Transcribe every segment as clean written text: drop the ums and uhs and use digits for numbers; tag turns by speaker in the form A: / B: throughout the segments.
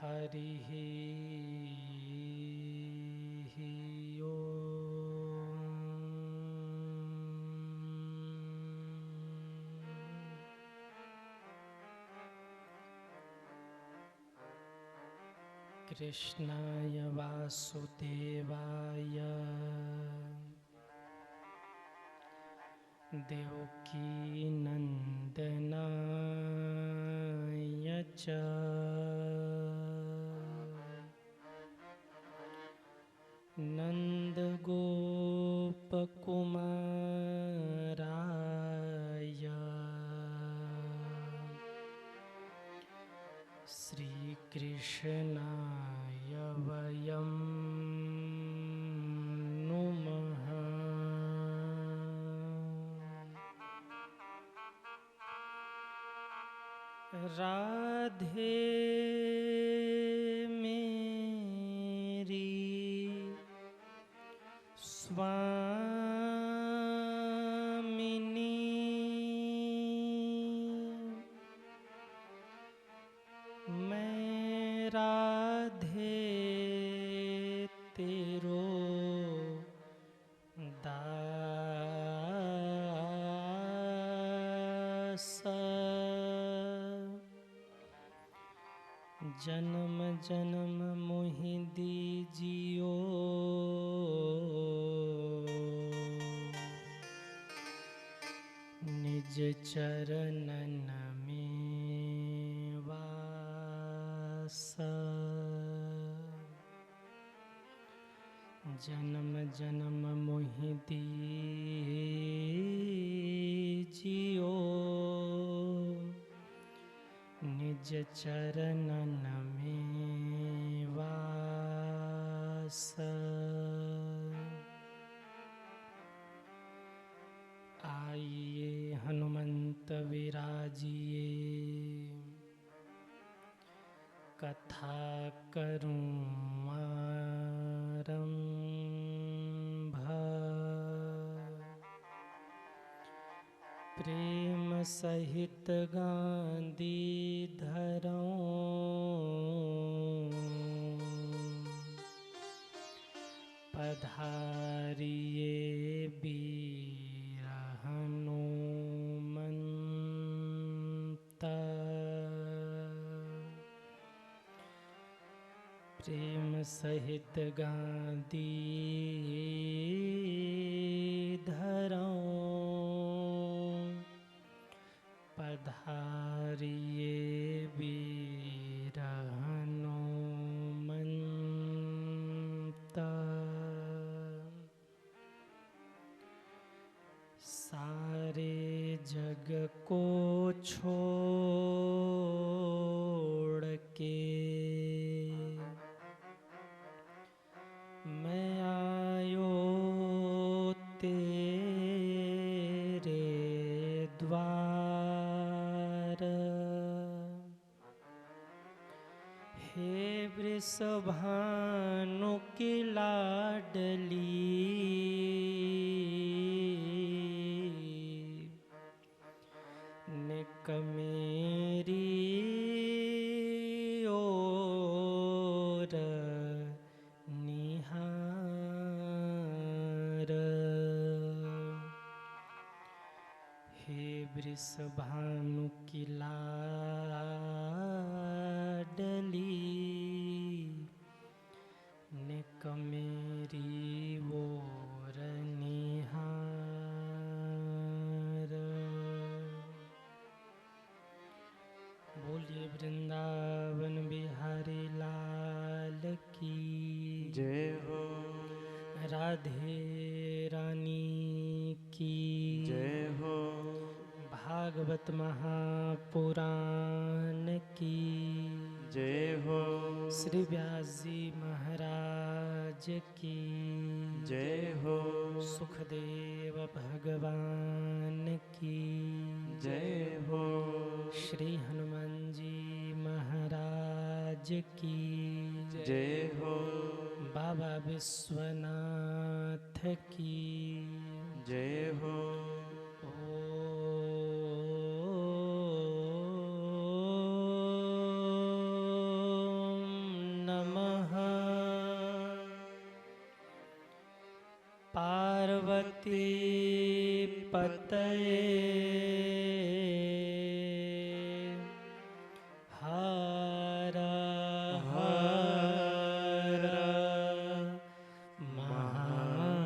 A: हरिः कृष्णाय वासुदेवाय देवकीनन्दनाय च नन्दगोपकुमाराय श्रीकृष्णाय वयं नुमः। राधे मेरी स्वामिनी, मैं राधे तेरो दास। जन्म जन्म मोहि दीजियो निज चरणन में वास। जन्म जन्म मोहि दीजियो निज चरणन में वास। आइए हनुमंत विराजिए, कथा करूं आरंभ। प्रेम सहित गांधी धरऊं, पधारिए वीर हनुमंत। प्रेम सहित गांधी धरऊं, पधारिए वीर हनुमंत। सारे जग को छोड़ के मैं आयो तेरे द्वार। हे वृषभानु की लाडली, निक मेरी ओर निहार। हे वृषभानु की लाडली, निक मेरी ओर निहार। बोलिए वृंदावन बिहारी लाल की
B: जय हो।
A: राधे रानी की
B: जय हो।
A: भागवत महापुराण की
B: जय हो।
A: श्री व्यास जी महाराज की
B: जय हो।
A: सुखदेव भगवान की
B: जय हो।
A: श्री हनुमान जी महाराज की
B: जय हो।
A: बाबा विश्वनाथ की
B: जय हो।
A: ओम पतये हर हर महादेव।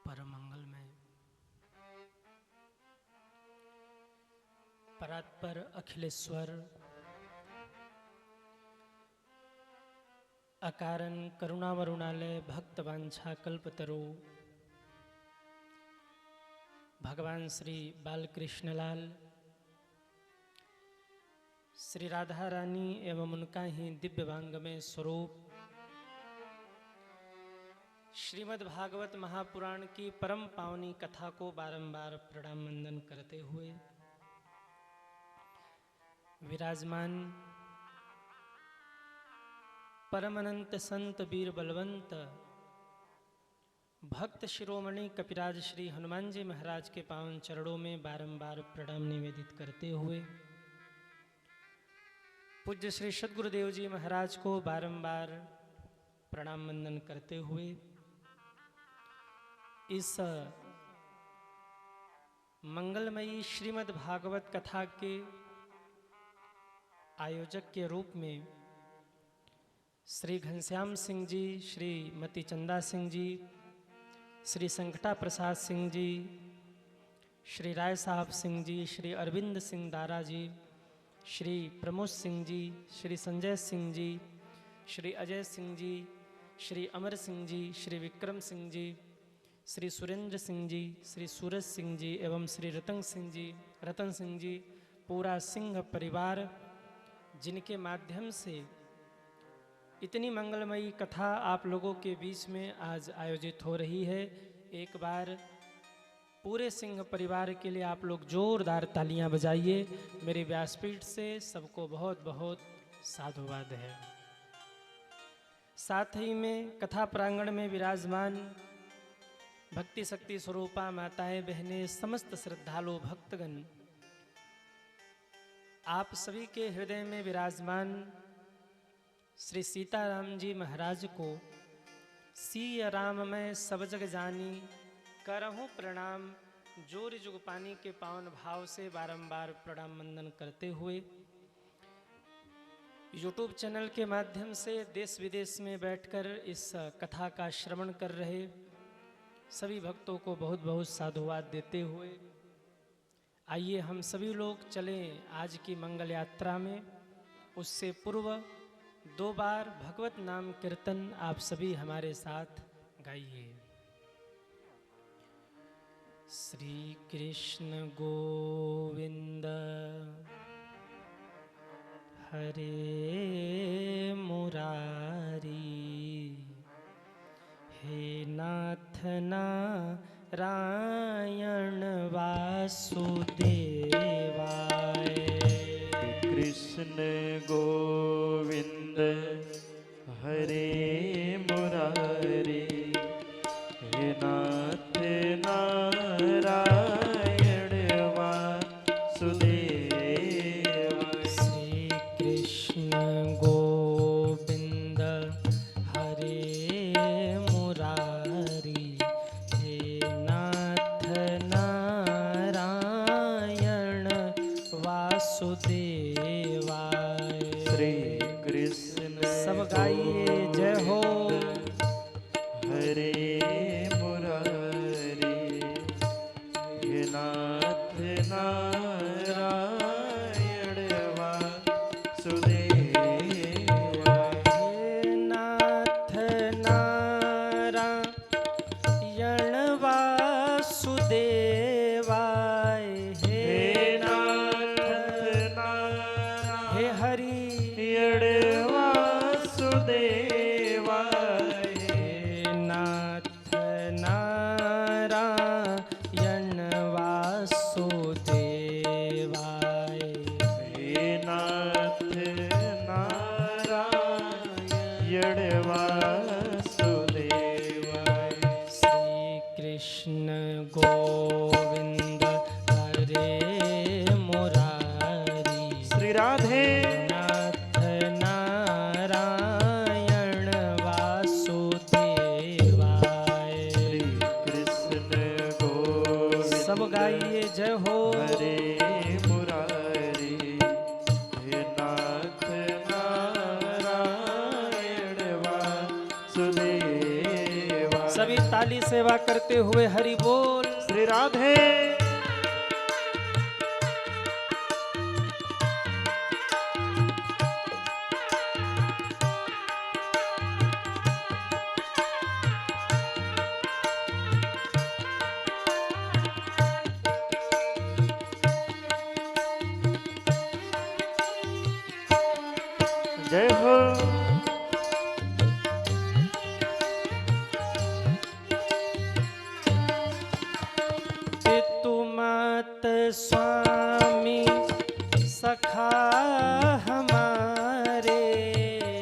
A: परम मंगल में परात्पर अखिलेश्वर अकारण करुणावरुणालय भक्त वांछा कल्पतरु भगवान श्री बालकृष्णलाल श्री राधा रानी एवं उनका ही दिव्यवांगमय स्वरूप श्रीमद् भागवत महापुराण की परम पावनी कथा को बारंबार प्रणाम वंदन करते हुए विराजमान परम अनंत संत वीर बलवंत भक्त शिरोमणि कपिराज श्री हनुमान जी महाराज के पावन चरणों में बारंबार प्रणाम निवेदित करते हुए पूज्य श्री सद्गुरुदेव जी महाराज को बारंबार प्रणाम वंदन करते हुए इस मंगलमयी श्रीमद् भागवत कथा के आयोजक के रूप में श्री घनश्याम सिंह जी, श्री मती चंदा सिंह जी, श्री संकटा प्रसाद सिंह जी, श्री राय साहब सिंह जी, श्री अरविंद सिंह दारा जी, श्री प्रमोद सिंह जी, श्री संजय सिंह जी, श्री अजय सिंह जी, श्री अमर सिंह जी, श्री विक्रम सिंह जी, श्री सुरेंद्र सिंह जी, श्री सूरज सिंह जी एवं श्री रतन सिंह जी, पूरा सिंह परिवार जिनके माध्यम से इतनी मंगलमयी कथा आप लोगों के बीच में आज आयोजित हो रही है। एक बार पूरे सिंह परिवार के लिए आप लोग जोरदार तालियां बजाइए। मेरे व्यासपीठ से सबको बहुत बहुत साधुवाद है। साथ ही में कथा प्रांगण में विराजमान भक्ति शक्ति स्वरूपा माताएं बहनें समस्त श्रद्धालु भक्तगण आप सभी के हृदय में विराजमान श्री सीताराम जी महाराज को सिय राम मैं सब जग जानी करहूँ प्रणाम जोर जुग पानी के पावन भाव से बारंबार प्रणाम वंदन करते हुए यूट्यूब चैनल के माध्यम से देश विदेश में बैठकर इस कथा का श्रवण कर रहे सभी भक्तों को बहुत बहुत साधुवाद देते हुए आइए हम सभी लोग चलें आज की मंगल यात्रा में। उससे पूर्व 2 बार भगवत नाम कीर्तन आप सभी हमारे साथ गाइए। श्री कृष्ण गोविंद हरे मुरारी हे नाथ नारायण वासुदेवाय।
B: कृष्ण गोविंद हरे मुरारी हे नाथ नारायण वासुदेवाय।
A: श्री कृष्ण गोविंद हरे मुरारी हे नाथ नारायण वासुदेवाय।
B: श्री कृष्ण
A: सब गाइए जय हो।
B: हरे मुरारी हे नाथ नारायण वासुदेवाय।
A: हे नाथ नारायण वासुदेवाय। हे
B: नाथ
A: हे हरि
B: नारायण वासुदेवाय।
A: हे नाथ नारायण वासुदेवाय।
B: हे नाथ नारायण
A: खूब गाइए जय हो।
B: हरे मुरारी हे नाथ नारायण वासुदेवा।
A: सभी ताली सेवा करते हुए हरि बोल।
B: श्री राधे। जय हो।
A: पितु मात स्वामी सखा हमारे,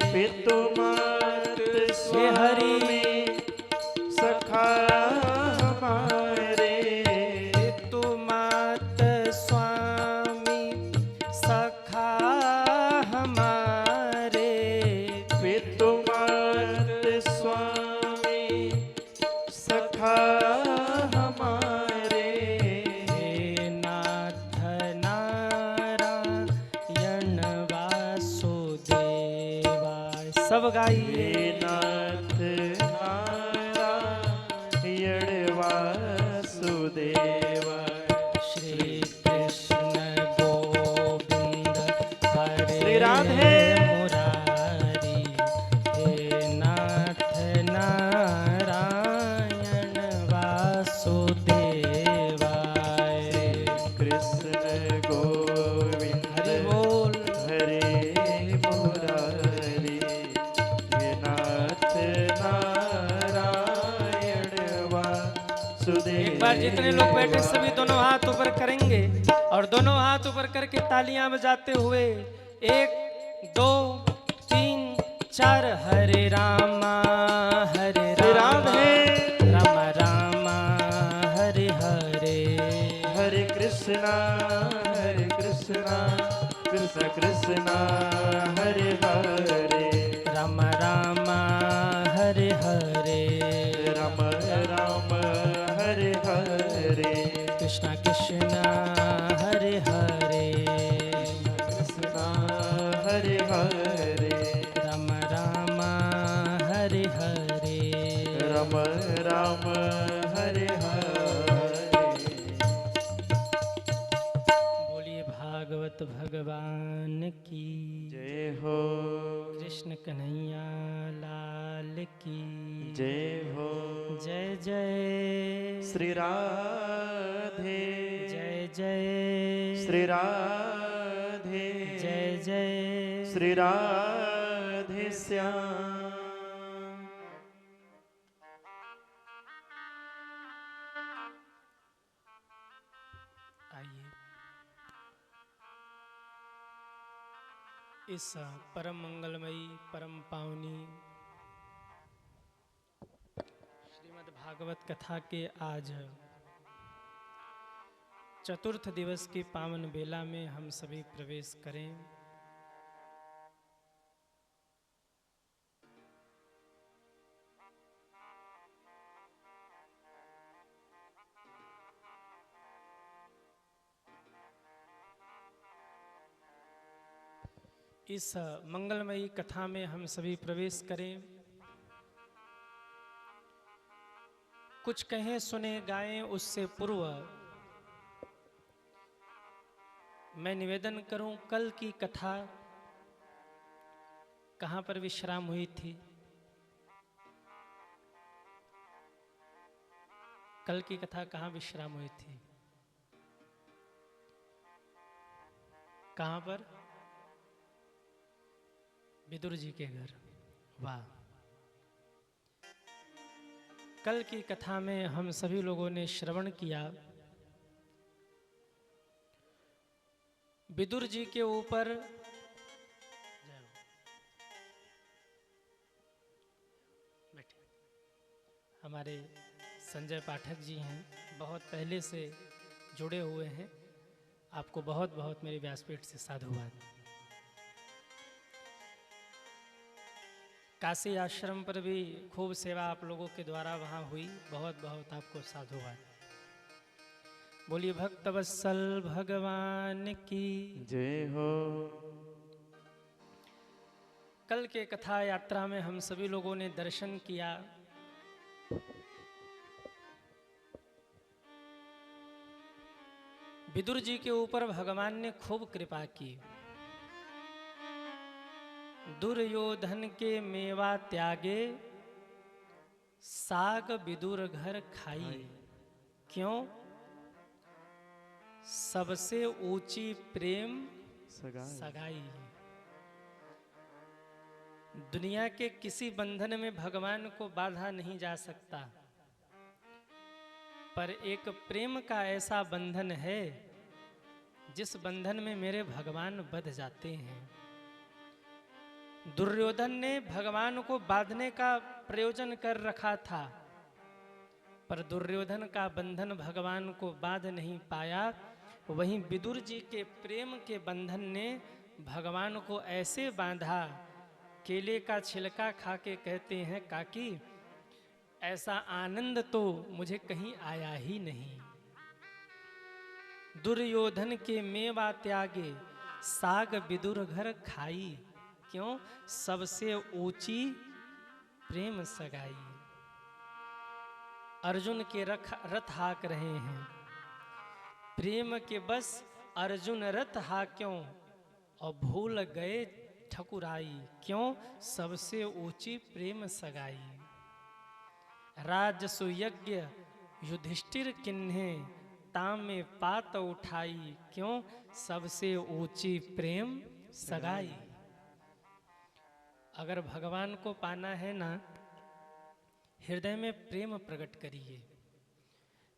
B: पितु मात
A: हे हरि
B: स्वामी सखा हमारे।
A: पितु मात स्वामी सखा हमारे,
B: पितु मात स्वामी सखा हमारे।
A: हे नाथ नारायण वासुदेवा। सब गाइए।
B: हे नाथ नारायण वासुदेवा।
A: श्री कृष्ण गोविंद हरे
B: श्री राधे।
A: मुरारी, हे नाथ नारायण वासुदेवा।
B: कृष्ण गोविंद
A: हरि बोल।
B: हरे मुरारी हे नाथ नारायण वासुदेवा।
A: एक बार जितने लोग बैठे सभी दोनों हाथ ऊपर करेंगे और दोनों हाथ ऊपर करके तालियां बजाते हुए 1 2 3 4 हरे रामा हरे रामा राम रामा हरे हरे,
B: हरे कृष्णा कृष्ण कृष्णा हरे हरे।
A: राम रामा हरे हरे,
B: राम राम हरे हरे।
A: कृष्ण कृष्ण हरे हरे,
B: कृष्णा हरे हरे।
A: राम राम हरे हरे,
B: राम राम हरे हरे।
A: बोलिए भागवत भगवान की
B: जय हो।
A: कृष्ण कन्हैया लाल की
B: जय हो।
A: जय जय
B: श्री राधे।
A: जय जय
B: श्री राधे।
A: जय जय
B: श्री राधे श्याम।
A: आइए इस परम मंगलमयी परम पावनी श्रीमद् भागवत कथा के आज चतुर्थ दिवस की पावन बेला में हम सभी प्रवेश करें। इस मंगलमयी कथा में हम सभी प्रवेश करें। कुछ कहें सुने गाएं उससे पूर्व मैं निवेदन करूं, कल की कथा कहां पर विश्राम हुई थी? कल की कथा कहां विश्राम हुई थी? कहां पर? विदुर जी के घर। वाह! कल की कथा में हम सभी लोगों ने श्रवण किया विदुर जी के ऊपर हमारे संजय पाठक जी हैं, बहुत पहले से जुड़े हुए हैं। आपको बहुत बहुत मेरे व्यासपीठ से साधुवाद। काशी आश्रम पर भी खूब सेवा आप लोगों के द्वारा वहाँ हुई, बहुत बहुत आपको साधुवाद। बोलिए भक्तवत्सल भगवान की
B: जय हो।
A: कल के कथा यात्रा में हम सभी लोगों ने दर्शन किया विदुर जी के ऊपर भगवान ने खूब कृपा की। दुर्योधन के मेवा त्यागे साग विदुर घर खाई। क्यों? सबसे ऊंची प्रेम सगाई। दुनिया के किसी बंधन में भगवान को बांधा नहीं जा सकता, पर एक प्रेम का ऐसा बंधन है जिस बंधन में मेरे भगवान बंध जाते हैं। दुर्योधन ने भगवान को बांधने का प्रयोजन कर रखा था, पर दुर्योधन का बंधन भगवान को बांध नहीं पाया। वहीं विदुर जी के प्रेम के बंधन ने भगवान को ऐसे बांधा, केले का छिलका खा के कहते हैं काकी ऐसा आनंद तो मुझे कहीं आया ही नहीं। दुर्योधन के मेवा त्यागे साग विदुर घर खाई। क्यों? सबसे ऊंची प्रेम सगाई। अर्जुन के रथ हाक रहे हैं, प्रेम के बस अर्जुन रथ हाक्यों और भूल गए ठकुराई। क्यों? सबसे ऊंची प्रेम सगाई। राजसु यज्ञ युधिष्ठिर किन्हे ताम में पात उठाई। क्यों? सबसे ऊंची प्रेम सगाई। अगर भगवान को पाना है ना, हृदय में प्रेम प्रकट करिए,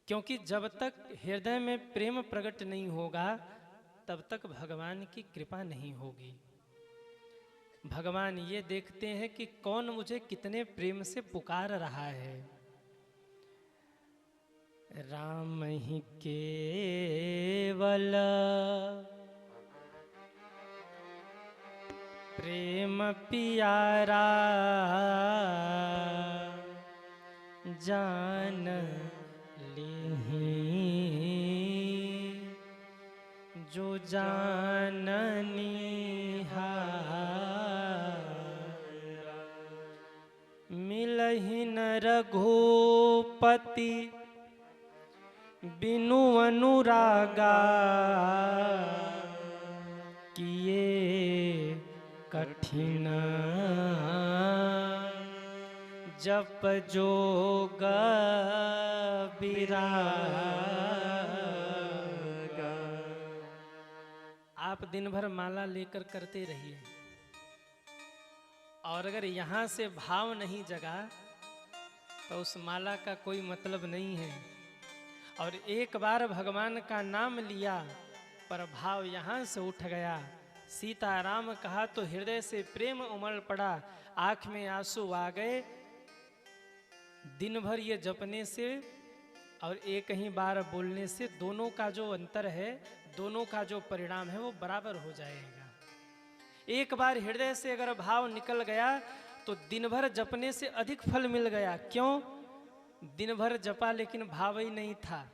A: क्योंकि जब तक हृदय में प्रेम प्रकट नहीं होगा तब तक भगवान की कृपा नहीं होगी। भगवान ये देखते हैं कि कौन मुझे कितने प्रेम से पुकार रहा है। राम ही केवल प्रेम पियारा जान लेहि जो जाननी मिलहि न रघुपति बिनु अनुरागा किए कठिन जप जोग विरागा। आप दिन भर माला लेकर करते रहिए, और अगर यहाँ से भाव नहीं जगा तो उस माला का कोई मतलब नहीं है। और एक बार भगवान का नाम लिया पर भाव यहाँ से उठ गया, सीताराम कहा तो हृदय से प्रेम उमड़ पड़ा, आंख में आंसू आ गए। दिन भर ये जपने से और एक ही बार बोलने से दोनों का जो अंतर है, दोनों का जो परिणाम है वो बराबर हो जाएगा। एक बार हृदय से अगर भाव निकल गया तो दिन भर जपने से अधिक फल मिल गया। क्यों? दिन भर जपा लेकिन भाव ही नहीं था।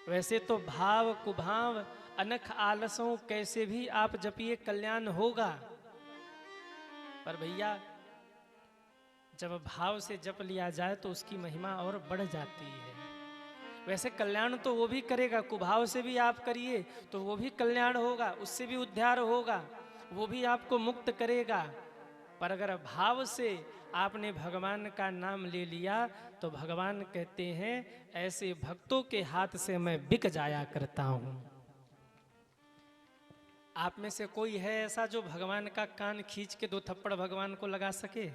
A: वैसे तो भाव कुभाव अनख आलसों कैसे भी आप जपिए कल्याण होगा, पर भैया जब भाव से जप लिया जाए तो उसकी महिमा और बढ़ जाती है। वैसे कल्याण तो वो भी करेगा, कुभाव से भी आप करिए तो वो भी कल्याण होगा, उससे भी उद्धार होगा, वो भी आपको मुक्त करेगा। पर अगर भाव से आपने भगवान का नाम ले लिया तो भगवान कहते हैं ऐसे भक्तों के हाथ से मैं बिक जाया करता हूं। आप में से कोई है ऐसा जो भगवान का कान खींच के 2 थप्पड़ भगवान को लगा सके?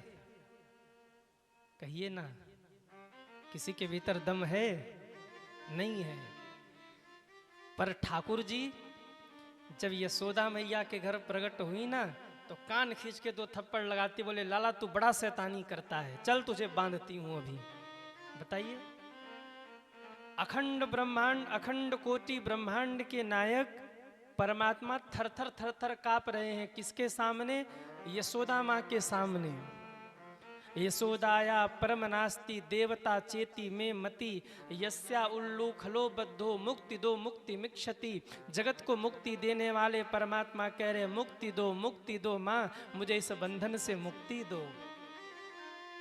A: कहिए ना, किसी के भीतर दम है? नहीं है। पर ठाकुर जी जब यशोदा मैया के घर प्रकट हुई ना तो कान खींच के 2 थप्पड़ लगाती, बोले लाला तू बड़ा शैतानी करता है, चल तुझे बांधती हूं अभी। बताइए, अखंड ब्रह्मांड, अखंड कोटि ब्रह्मांड के नायक परमात्मा थर थर थर थर कांप रहे हैं। किसके सामने? यशोदा माँ के सामने। यशोदाया परम नास्ति देवता चेति में मति यस्या उल्लू खलो बद्धो मुक्ति दो मुक्ति मिक्षति। जगत को मुक्ति देने वाले परमात्मा कह रहे मुक्ति दो माँ, मुझे इस बंधन से मुक्ति दो,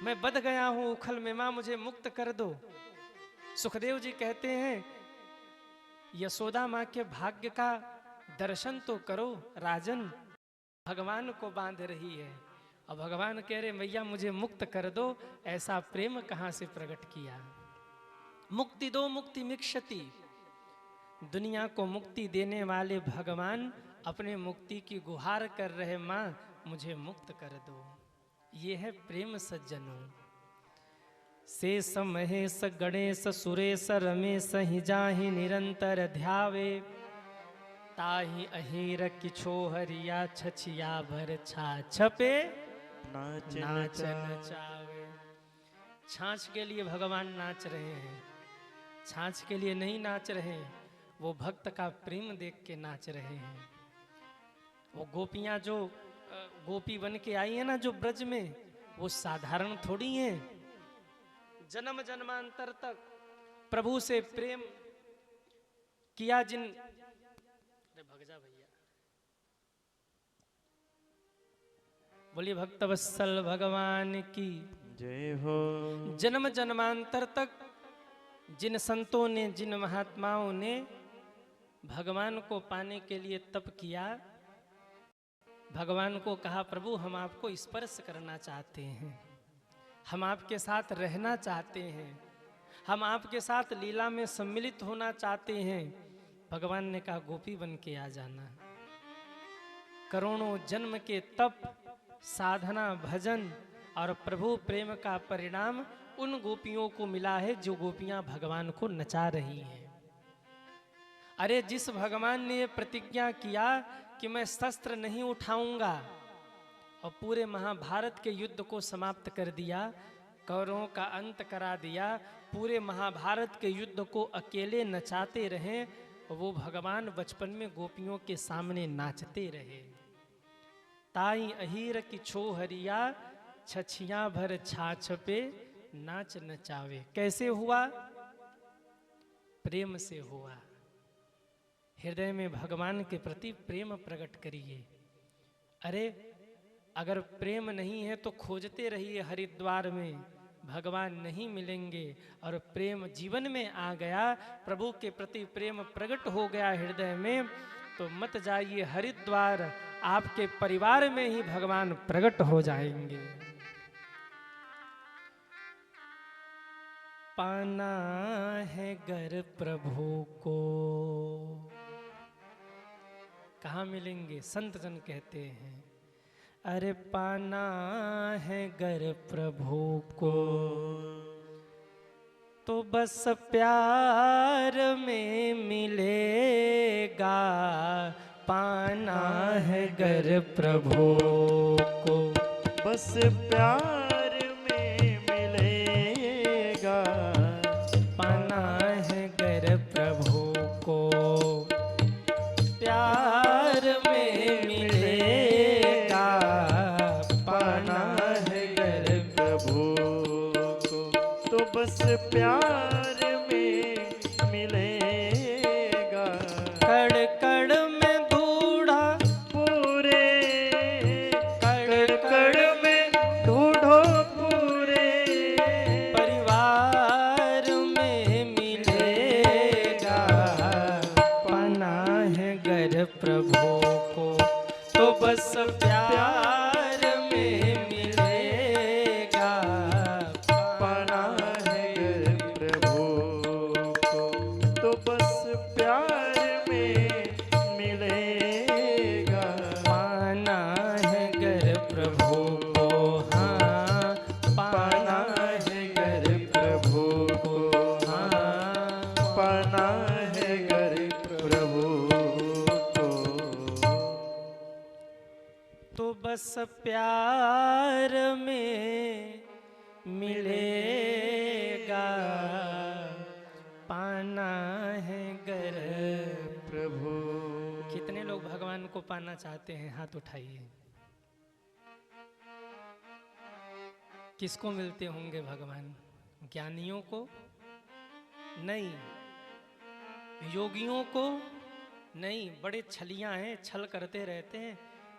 A: मैं बंध गया हूं उखल में, मां मुझे मुक्त कर दो। सुखदेव जी कहते हैं यशोदा मां के भाग्य का दर्शन तो करो राजन, भगवान को बांध रही है और भगवान कह रहे मैया मुझे मुक्त कर दो। ऐसा प्रेम कहां से प्रकट किया। मुक्ति दो मुक्ति मिक्षति, दुनिया को मुक्ति देने वाले भगवान अपने मुक्ति की गुहार कर रहे, मां मुझे मुक्त कर दो। ये है प्रेम सज्जनों। शेष महेश गणेश सुरेश रमेश ही जाहि निरंतर ध्यावे, ताहि अहीर किछो हरिया छछिया भर छाछ पे
B: नाच
A: नाच
B: नचा।
A: नचावे। छाछ के लिए भगवान नाच रहे हैं, छाछ के लिए नहीं नाच रहे, वो भक्त का प्रेम देख के नाच रहे हैं। वो गोपियां जो गोपी बन के आई है ना जो ब्रज में, वो साधारण थोड़ी हैं। जन्म जन्मांतर तक प्रभु से प्रेम किया जिन, अरे भग जा भैया, बोलिए भक्तवत्सल भगवान की
B: जय हो।
A: जन्म जन्मांतर तक जिन संतों ने जिन महात्माओं ने भगवान को पाने के लिए तप किया, भगवान को कहा प्रभु हम आपको स्पर्श करना चाहते हैं, हम आपके साथ रहना चाहते हैं, हम आपके साथ लीला में सम्मिलित होना चाहते हैं। भगवान ने कहा गोपी बन के आ जाना। करोड़ों जन्म के तप साधना भजन और प्रभु प्रेम का परिणाम उन गोपियों को मिला है जो गोपियां भगवान को नचा रही हैं। अरे जिस भगवान ने ये प्रतिज्ञा किया कि मैं शस्त्र नहीं उठाऊंगा और पूरे महाभारत के युद्ध को समाप्त कर दिया, कौरवों का अंत करा दिया, पूरे महाभारत के युद्ध को अकेले नचाते रहे, वो भगवान बचपन में गोपियों के सामने नाचते रहे। ताई अहीर की छो हरिया छछिया भर छाछ पे नाच नचावे। कैसे हुआ? प्रेम से हुआ। हृदय में भगवान के प्रति प्रेम प्रकट करिए। अरे अगर प्रेम नहीं है तो खोजते रहिए हरिद्वार में, भगवान नहीं मिलेंगे। और प्रेम जीवन में आ गया, प्रभु के प्रति प्रेम प्रकट हो गया हृदय में, तो मत जाइए हरिद्वार, आपके परिवार में ही भगवान प्रकट हो जाएंगे। पाना है गर प्रभु को, कहाँ मिलेंगे? संत जन कहते हैं अरे पाना है गर प्रभु को तो बस प्यार में मिलेगा। पाना है गर प्रभु को
B: बस प्यार में मिलेगा।
A: पाना है गर प्रभु को प्यार में मिलेगा। पाना है गर
B: प्रभु को तो बस प्यार में मिलेगा।
A: कड़ कड़ में ढूंढा
B: पूरे कड़ कड़ में ढूंढो पूरे
A: परिवार में मिलेगा। पाना है गर प्रभु को तो बस प्यार में मिलेगा।
B: पाना है गर प्रभु को तो बस प्यार में मिलेगा।
A: पाना है गर प्रभु को, हाँ
B: पाना है गर प्रभु को,
A: हाँ
B: पाना है गर प्रभु को
A: तो बस प्यार में मिलेगा। पाना है गर।
B: प्रभु।
A: कितने लोग भगवान को पाना चाहते हैं? हाथ उठाइए। किसको मिलते होंगे भगवान? ज्ञानियों को नहीं, योगियों को नहीं। बड़े छलियां हैं, छल करते रहते हैं।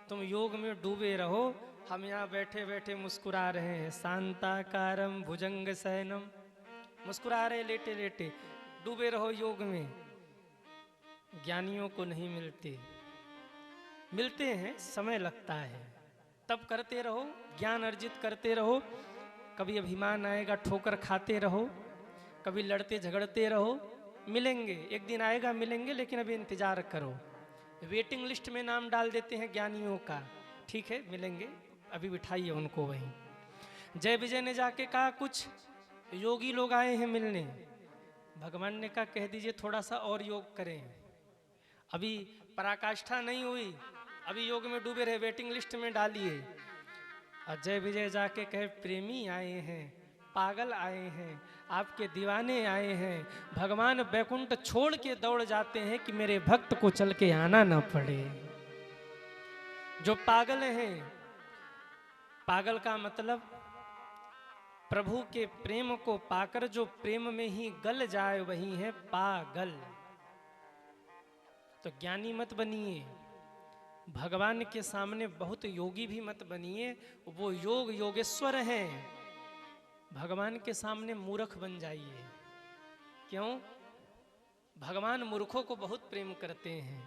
A: तुम योग में डूबे रहो, हम यहाँ बैठे बैठे मुस्कुरा रहे हैं। शांताकारम भुजंग शयनम, मुस्कुरा रहे लेटे लेटे। डूबे रहो योग में। ज्ञानियों को नहीं मिलते, मिलते हैं, समय लगता है। तब करते रहो, ज्ञान अर्जित करते रहो। कभी अभिमान आएगा, ठोकर खाते रहो, कभी लड़ते झगड़ते रहो, मिलेंगे, एक दिन आएगा मिलेंगे, लेकिन अभी इंतजार करो। वेटिंग लिस्ट में नाम डाल देते हैं ज्ञानियों का, ठीक है मिलेंगे, अभी बिठाइए उनको वहीं। जय विजय ने जाके कहा कुछ योगी लोग आए हैं मिलने। भगवान ने कहा कह दीजिए थोड़ा सा और योग करें, अभी पराकाष्ठा नहीं हुई, अभी योग में डूबे रहे, वेटिंग लिस्ट में डालिए। और जय विजय जाके कहे प्रेमी आए हैं, पागल आए हैं, आपके दीवाने आए हैं। भगवान बैकुंठ छोड़ के दौड़ जाते हैं कि मेरे भक्त को चल के आना ना पड़े। जो पागल हैं, पागल का मतलब प्रभु के प्रेम को पाकर जो प्रेम में ही गल जाए वही है पागल। तो ज्ञानी मत बनिए, भगवान के सामने बहुत योगी भी मत बनिए, वो योग योगेश्वर हैं। भगवान के सामने मूर्ख बन जाइए। क्यों? भगवान मूर्खों को बहुत प्रेम करते हैं।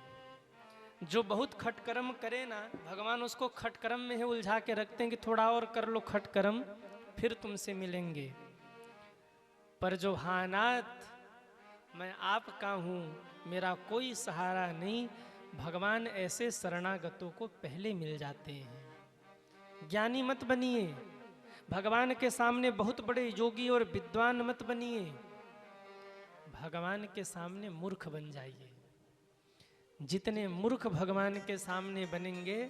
A: जो बहुत खटकर्म करे ना, भगवान उसको खटकर्म में ही उलझा के रखते हैं कि थोड़ा और कर लो खटकर्म, फिर तुमसे मिलेंगे। पर जो हानात मैं आपका हूँ, मेरा कोई सहारा नहीं, भगवान ऐसे शरणागतों को पहले मिल जाते हैं। ज्ञानी मत बनिए, भगवान के सामने बहुत बड़े योगी और विद्वान मत बनिए, भगवान के सामने मूर्ख बन जाइए। जितने मूर्ख भगवान के सामने बनेंगे,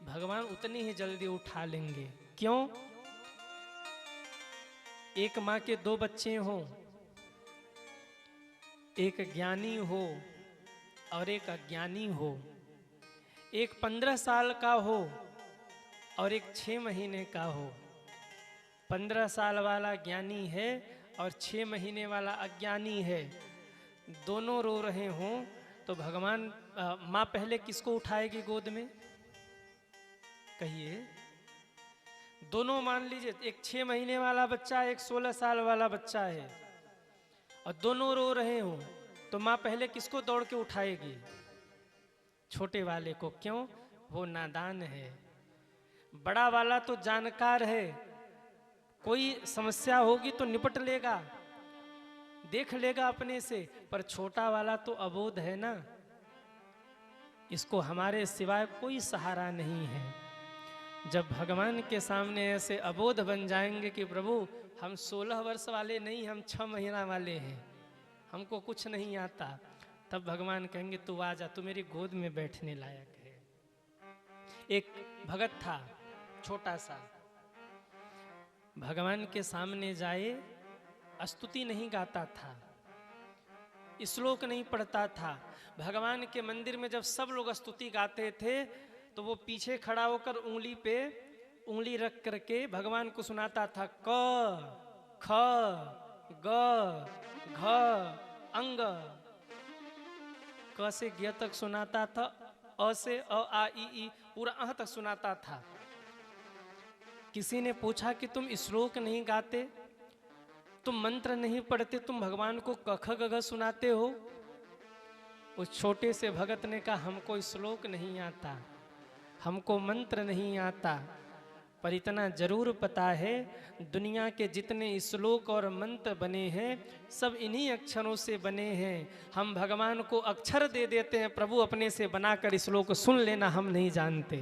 A: भगवान उतनी ही जल्दी उठा लेंगे। क्यों? एक माँ के दो बच्चे हों, एक ज्ञानी हो और एक अज्ञानी हो, एक 15 साल का हो और एक 6 महीने का हो। 15 साल वाला ज्ञानी है और 6 महीने वाला अज्ञानी है। दोनों रो रहे हों तो भगवान माँ पहले किसको उठाएगी गोद में? कहिए। दोनों मान लीजिए, एक 6 महीने वाला बच्चा है, एक 16 साल वाला बच्चा है, और दोनों रो रहे हों तो माँ पहले किसको दौड़ के उठाएगी? छोटे वाले को। क्यों? वो नादान है। बड़ा वाला तो जानकार है, कोई समस्या होगी तो निपट लेगा, देख लेगा अपने से। पर छोटा वाला तो अबोध है ना, इसको हमारे सिवाय कोई सहारा नहीं है। जब भगवान के सामने ऐसे अबोध बन जाएंगे कि प्रभु हम 16 वर्ष वाले नहीं, हम 6 महीना वाले हैं, हमको कुछ नहीं आता, तब भगवान कहेंगे तू आ जा, तू मेरी गोद में बैठने लायक है। एक भगत था छोटा सा, भगवान के सामने जाए, स्तुति नहीं गाता था, श्लोक नहीं पढ़ता था। भगवान के मंदिर में जब सब लोग स्तुति गाते थे तो वो पीछे खड़ा होकर उंगली पे उंगली रख करके भगवान को सुनाता था। क ख ग घ अंग, क से ग तक सुनाता था, अ से अ आ ई पूरा अह तक सुनाता था। किसी ने पूछा कि तुम श्लोक नहीं गाते, तुम मंत्र नहीं पढ़ते, तुम भगवान को क ख ग घ सुनाते हो? उस छोटे से भगत ने कहा हमको श्लोक नहीं आता, हमको मंत्र नहीं आता, पर इतना जरूर पता है दुनिया के जितने श्लोक और मंत्र बने हैं सब इन्हीं अक्षरों से बने हैं। हम भगवान को अक्षर दे देते हैं, प्रभु अपने से बनाकर श्लोक सुन लेना हम नहीं जानते।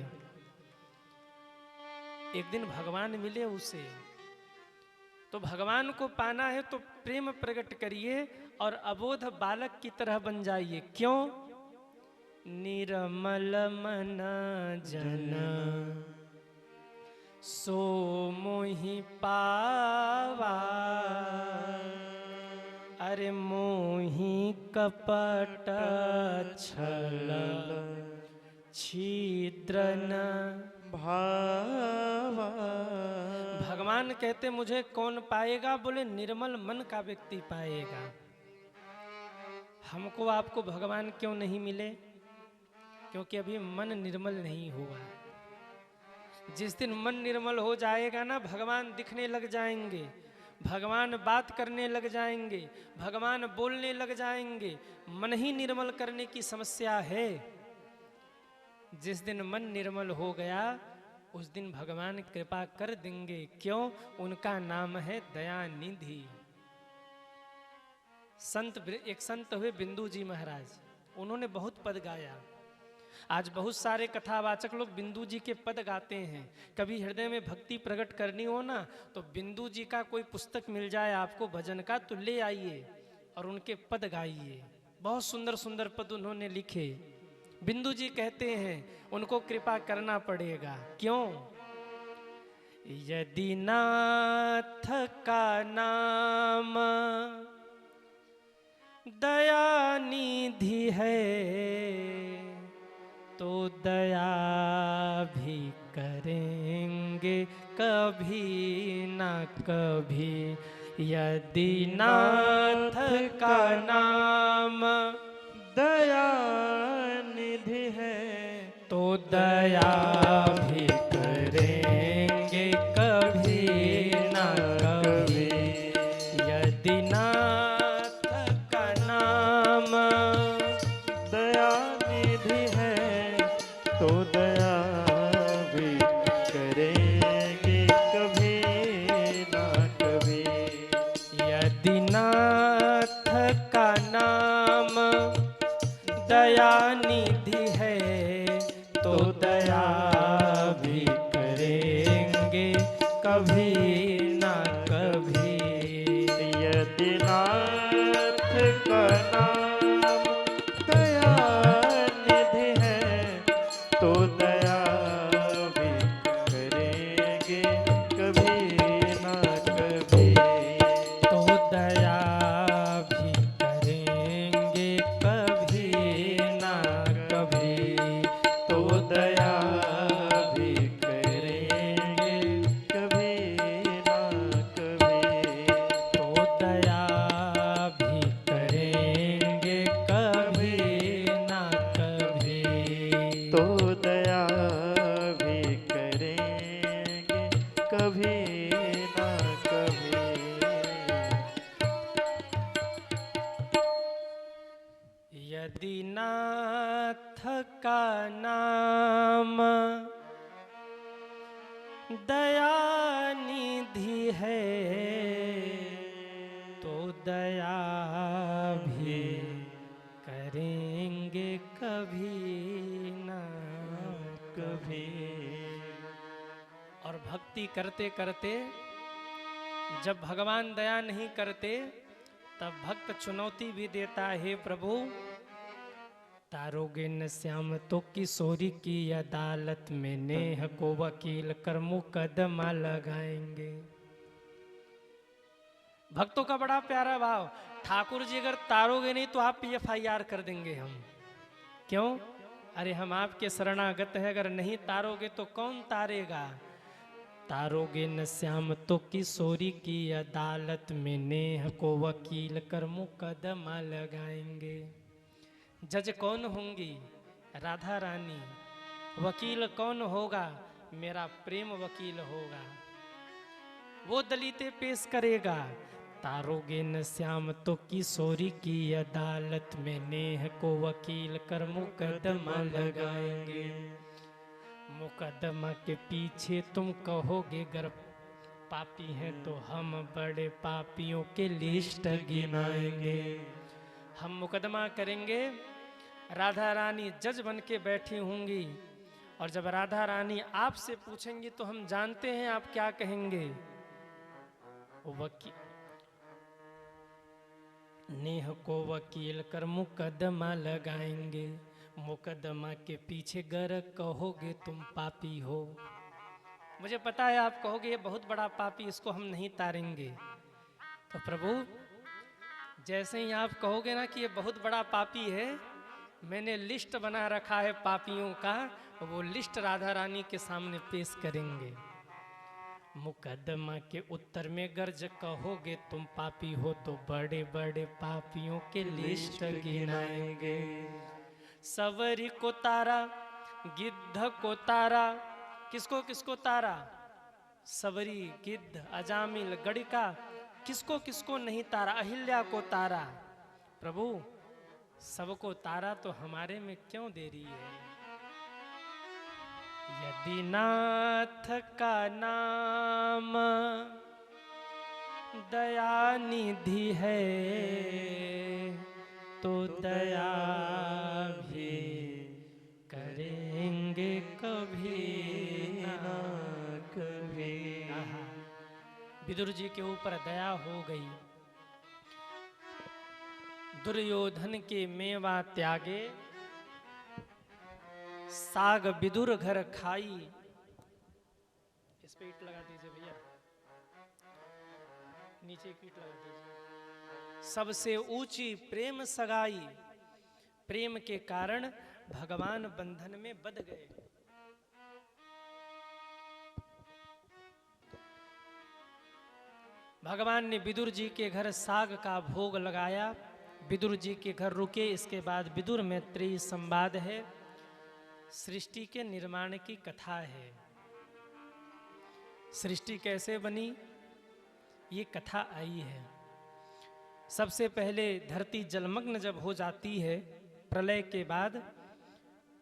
A: एक दिन भगवान मिले उसे, तो भगवान को पाना है तो प्रेम प्रकट करिए और अबोध बालक की तरह बन जाइए। क्यों? निर्मल मन जन सो मोहि पावा, अरे मोहि कपट छल छिद्र न
B: भावा।
A: भगवान कहते मुझे कौन पाएगा? बोले निर्मल मन का व्यक्ति पाएगा। हमको आपको भगवान क्यों नहीं मिले? क्योंकि अभी मन निर्मल नहीं हुआ। जिस दिन मन निर्मल हो जाएगा ना, भगवान दिखने लग जाएंगे, भगवान बात करने लग जाएंगे, भगवान बोलने लग जाएंगे। मन ही निर्मल करने की समस्या है। जिस दिन मन निर्मल हो गया उस दिन भगवान कृपा कर देंगे। क्यों? उनका नाम है दयानिधि। एक संत हुए बिंदु जी महाराज, उन्होंने बहुत पद गाया। आज बहुत सारे कथावाचक लोग बिंदु जी के पद गाते हैं। कभी हृदय में भक्ति प्रकट करनी हो ना, तो बिंदु जी का कोई पुस्तक मिल जाए आपको भजन का, तो ले आइए और उनके पद गाइए। बहुत सुंदर सुंदर पद उन्होंने लिखे। बिंदु जी कहते हैं उनको कृपा करना पड़ेगा। क्यों? यदि नाथ का नाम दयानिधि है तो दया भी करेंगे कभी ना कभी। यदि नाथ का नाम
B: दयानिधि है
A: तो दया भी करेंगे कभी ना कभी। यदि नाथ का नाम
B: दयानिधि है तो दया भी करेंगे कभी ना कभी।
A: यदि नाथ का नाम दयानिधि है तो दया भी करेंगे कभी ना कभी।
B: यदि नाथ का नाम दयानिधि है तो दया भी करेंगे कभी ना कभी।
A: तो दया भी करेंगे कभी ना कभी।
B: तो दया भी करेंगे कभी ना कभी।
A: तो दया भी करेंगे कभी ना कभी।
B: तो दया भी करेंगे कभी ना कभी।
A: यदि नाथ का नाम दयानिधि है तो दया भी करेंगे कभी ना
B: कभी।
A: और भक्ति करते करते जब भगवान दया नहीं करते तब भक्त चुनौती भी देता है, हे प्रभु तारोगे न श्याम तो किशोरी की अदालत में नेह को वकील कर मुकदमा लगाएंगे। भक्तों का बड़ा प्यारा भाव, ठाकुर जी अगर तारोगे नहीं तो आप पे FIR कर देंगे हम। क्यों? अरे हम आपके शरणागत है, अगर नहीं तारोगे तो कौन तारेगा? तारोगे न श्याम तो किशोरी की अदालत में नेह को वकील कर मुकदमा लगाएंगे। जज कौन होंगी? राधा रानी। वकील कौन होगा? मेरा प्रेम वकील होगा। वो दलीतें पेश करेगा। तारोगे न श्याम तो किशोरी की अदालत में नेह को वकील कर मुकदमा लगाएंगे। मुकदमा के पीछे तुम कहोगे गर पापी हैं तो हम बड़े पापियों के लिस्ट गिनाएंगे। हम मुकदमा करेंगे, राधा रानी जज बन के बैठी होंगी और जब राधा रानी आपसे पूछेंगी तो हम जानते हैं आप क्या कहेंगे। नेह को वकील कर मुकदमा लगाएंगे। मुकदमा के पीछे गर कहोगे तुम पापी हो। मुझे पता है आप कहोगे ये बहुत बड़ा पापी, इसको हम नहीं तारेंगे। तो प्रभु जैसे ही आप कहोगे ना कि ये बहुत बड़ा पापी है, मैंने लिस्ट बना रखा है पापियों का, वो लिस्ट राधा रानी के सामने पेश करेंगे। मुकदमा के उत्तर में गर्ज कहोगे तुम पापी हो तो बड़े बड़े पापियों के लिस्ट गिनाएंगे। सवरी को तारा, गिद्ध को तारा, किसको किसको तारा? सवरी, गिद्ध, अजामिल, गड़िका, किसको किसको नहीं तारा? अहिल्या को तारा। प्रभु सबको तारा तो हमारे में क्यों देरी है? यदि नाथ का नाम दया निधि है तो दया भी करेंगे कभी ना कभी। विदुर जी के ऊपर दया हो गई। दुर्योधन के मेवा त्यागे, साग विदुर घर खाई। इस पे ईंट लगा दीजिए भैया, नीचे एक ईंट लगा दीजिए। सबसे ऊंची प्रेम सगाई, प्रेम के कारण भगवान बंधन में बंध गए। भगवान ने विदुर जी के घर साग का भोग लगाया, विदुर जी के घर रुके। इसके बाद विदुर मैत्रेयी संवाद है, सृष्टि के निर्माण की कथा है। सृष्टि कैसे बनी ये कथा आई है। सबसे पहले धरती जलमग्न जब हो जाती है, प्रलय के बाद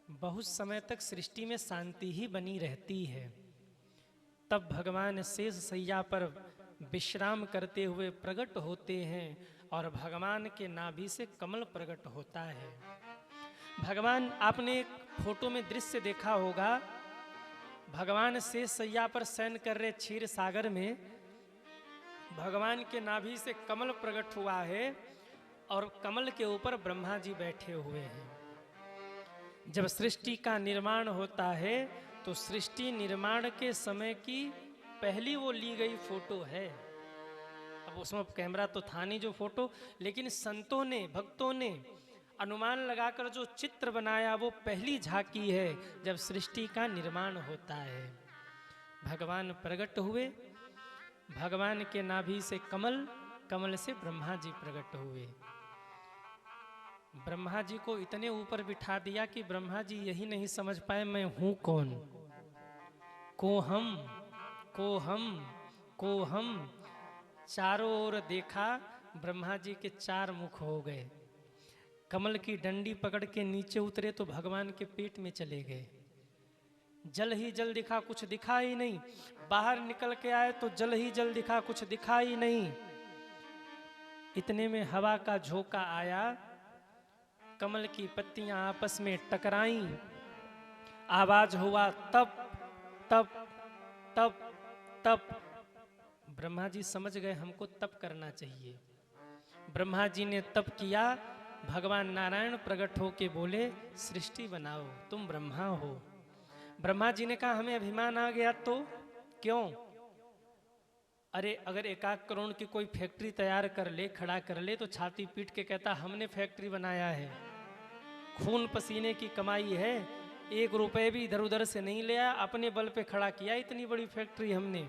A: बहुत समय तक सृष्टि में शांति ही बनी रहती है। तब भगवान शेष शैया पर विश्राम करते हुए प्रकट होते हैं और भगवान के नाभि से कमल प्रकट होता है। भगवान, आपने एक फोटो में दृश्य देखा होगा, भगवान शेष शैया पर शयन कर रहे क्षीर सागर में भगवान के नाभि से कमल प्रकट हुआ है और कमल के ऊपर ब्रह्मा जी बैठे हुए हैं। जब सृष्टि का निर्माण होता है तो सृष्टि निर्माण के समय की पहली वो ली गई फोटो है। अब उसमें कैमरा तो था नहीं जो फोटो, लेकिन संतों ने, भक्तों ने अनुमान लगाकर जो चित्र बनाया वो पहली झांकी है जब सृष्टि का निर्माण होता है। भगवान प्रकट हुए, भगवान के नाभि से कमल, कमल से ब्रह्मा जी प्रकट हुए। ब्रह्मा जी को इतने ऊपर बिठा दिया कि ब्रह्मा जी यही नहीं समझ पाए मैं हूं कौन। को हम, को हम, को हम, चारों ओर देखा, ब्रह्मा जी के चार मुख हो गए। कमल की डंडी पकड़ के नीचे उतरे तो भगवान के पेट में चले गए। जल ही जल दिखा, कुछ दिखा ही नहीं। बाहर निकल के आए तो जल ही जल दिखा, कुछ दिखा ही नहीं। इतने में हवा का झोंका आया, कमल की पत्तियां आपस में टकराई, आवाज हुआ तप तप तप तप। ब्रह्मा जी समझ गए हमको तप करना चाहिए। ब्रह्मा जी ने तप किया। भगवान नारायण प्रकट होके बोले सृष्टि बनाओ, तुम ब्रह्मा हो। ब्रह्मा जी ने कहा हमें अभिमान आ गया तो क्यों? अरे अगर 1 करोड़ की कोई फैक्ट्री तैयार कर ले, खड़ा कर ले, तो छाती पीट के कहता हमने फैक्ट्री बनाया है, खून पसीने की कमाई है, 1 रुपए भी इधर उधर से नहीं लिया, अपने बल पे खड़ा किया इतनी बड़ी फैक्ट्री हमने।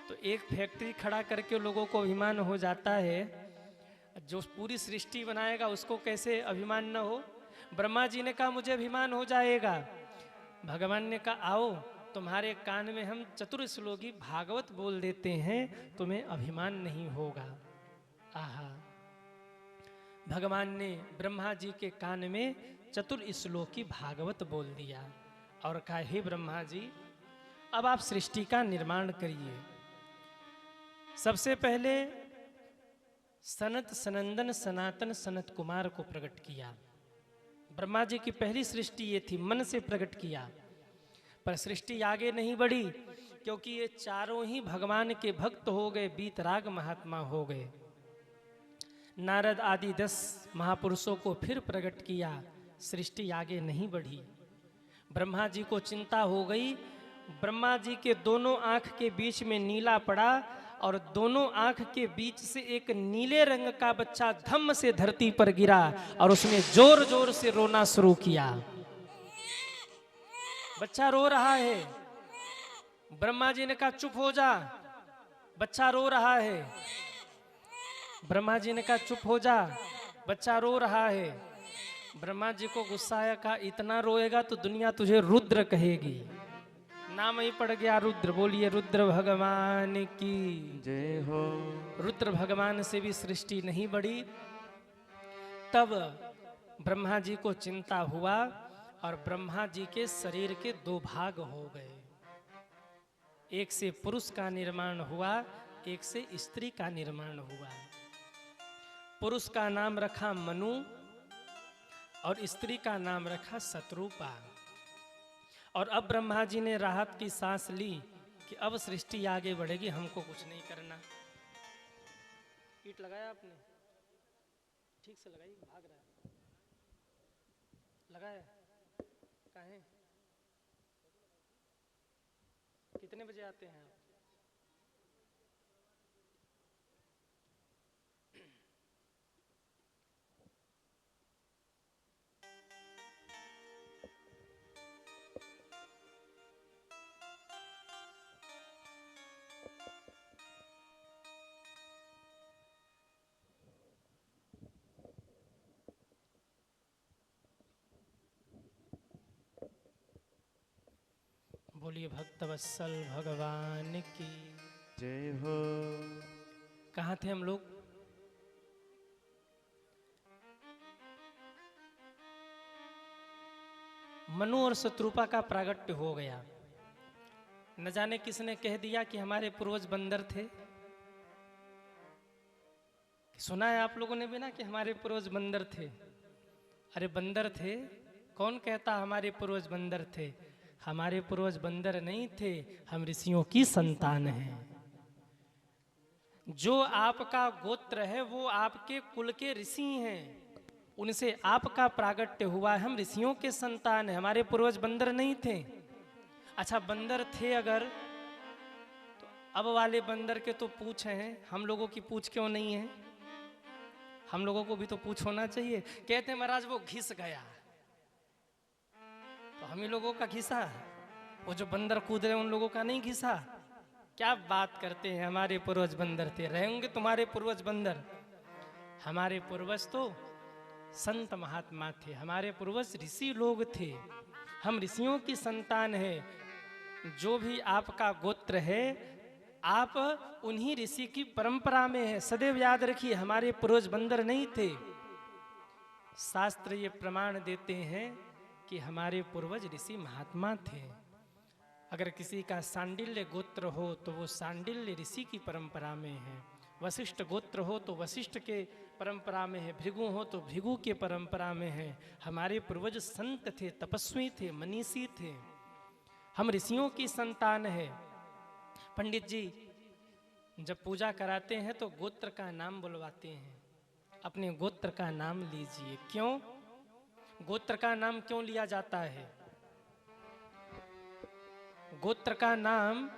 A: तो एक फैक्ट्री खड़ा करके लोगों को अभिमान हो जाता है, जो पूरी सृष्टि बनाएगा उसको कैसे अभिमान न हो? ब्रह्मा जी ने कहा मुझे अभिमान हो जाएगा। भगवान ने कहा आओ तुम्हारे कान में हम चतुर्श्लोकी भागवत बोल देते हैं, तुम्हें अभिमान नहीं होगा। आहा, भगवान ने ब्रह्मा जी के कान में चतुर्श्लोकी भागवत बोल दिया और कहा हे ब्रह्मा जी अब आप सृष्टि का निर्माण करिए। सबसे पहले सनत सनंदन सनातन सनत कुमार को प्रकट किया। ब्रह्मा जी की पहली सृष्टि ये थी, मन से प्रकट किया। पर सृष्टि आगे नहीं बढ़ी क्योंकि ये चारों ही भगवान के भक्त हो गए, बीतराग महात्मा हो गए। नारद आदि 10 महापुरुषों को फिर प्रकट किया, सृष्टि आगे नहीं बढ़ी। ब्रह्मा जी को चिंता हो गई। ब्रह्मा जी के दोनों आंख के बीच में नीला पड़ा और दोनों आंख के बीच से एक नीले रंग का बच्चा धम्म से धरती पर गिरा और उसने जोर जोर से रोना शुरू किया। बच्चा रो रहा है। ब्रह्मा जी ने कहा चुप हो जा, बच्चा रो रहा है। ब्रह्मा जी ने कहा चुप हो जा, बच्चा रो रहा है। ब्रह्मा जी को गुस्सा आया, कहा इतना रोएगा तो दुनिया तुझे रुद्र कहेगी। नाम ही पड़ गया रुद्र। बोलिए रुद्र भगवान की
B: जय हो।
A: रुद्र भगवान से भी सृष्टि नहीं बढ़ी। तब ब्रह्मा जी को चिंता हुआ और ब्रह्मा जी के शरीर के दो भाग हो गए। एक से पुरुष का निर्माण हुआ, एक से स्त्री का निर्माण हुआ। पुरुष का नाम रखा मनु और स्त्री का नाम रखा शत्रुपा। और अब ब्रह्मा जी ने राहत की सांस ली कि अब सृष्टि आगे बढ़ेगी, हमको कुछ नहीं करना। ईंट लगाया आपने? ठीक से लगाई, भाग रहा है। लगाया? काहे? कितने बजे आते हैं आप? बोलिए भक्तवत्सल भगवान की
B: जय हो।
A: कहाँ थे हम लोग? मनु और शत्रुपा का प्रागट्य हो गया। न जाने किसने कह दिया कि हमारे पूर्वज बंदर थे। सुना है आप लोगों ने भी ना कि हमारे पूर्वज बंदर थे। अरे बंदर थे? कौन कहता हमारे पूर्वज बंदर थे? हमारे पूर्वज बंदर नहीं थे, हम ऋषियों की संतान हैं। जो आपका गोत्र है वो आपके कुल के ऋषि हैं, उनसे आपका प्रागट्य हुआ है। हम ऋषियों के संतान हैं, हमारे पूर्वज बंदर नहीं थे। अच्छा बंदर थे अगर, तो अब वाले बंदर के तो पूंछ हैं, हम लोगों की पूंछ क्यों नहीं है? हम लोगों को भी तो पूंछ होना चाहिए। कहते हैं महाराज वो घिस गया, तो हम ही लोगों का घिसा, वो जो बंदर कूद रहे उन लोगों का नहीं घिसा। क्या बात करते हैं, हमारे पूर्वज बंदर थे। रहेंगे तुम्हारे पूर्वज बंदर, हमारे पूर्वज तो संत महात्मा थे, हमारे पूर्वज ऋषि लोग थे। हम ऋषियों की संतान है। जो भी आपका गोत्र है, आप उन्हीं ऋषि की परंपरा में है। सदैव याद रखिए, हमारे पूर्वज बंदर नहीं थे। शास्त्र ये प्रमाण देते हैं कि हमारे पूर्वज ऋषि महात्मा थे। अगर किसी का सांडिल्य गोत्र हो तो वो सांडिल्य ऋषि की परंपरा में है। वशिष्ठ गोत्र हो तो वशिष्ठ के परंपरा में है। भृगु हो तो भृगु के परंपरा में है। हमारे पूर्वज संत थे, तपस्वी थे, मनीषी थे। हम ऋषियों की संतान है। पंडित जी जब पूजा कराते हैं तो गोत्र का नाम बुलवाते हैं। अपने गोत्र का नाम लीजिए। क्यों गोत्र का नाम क्यों लिया जाता है? गोत्र का नाम,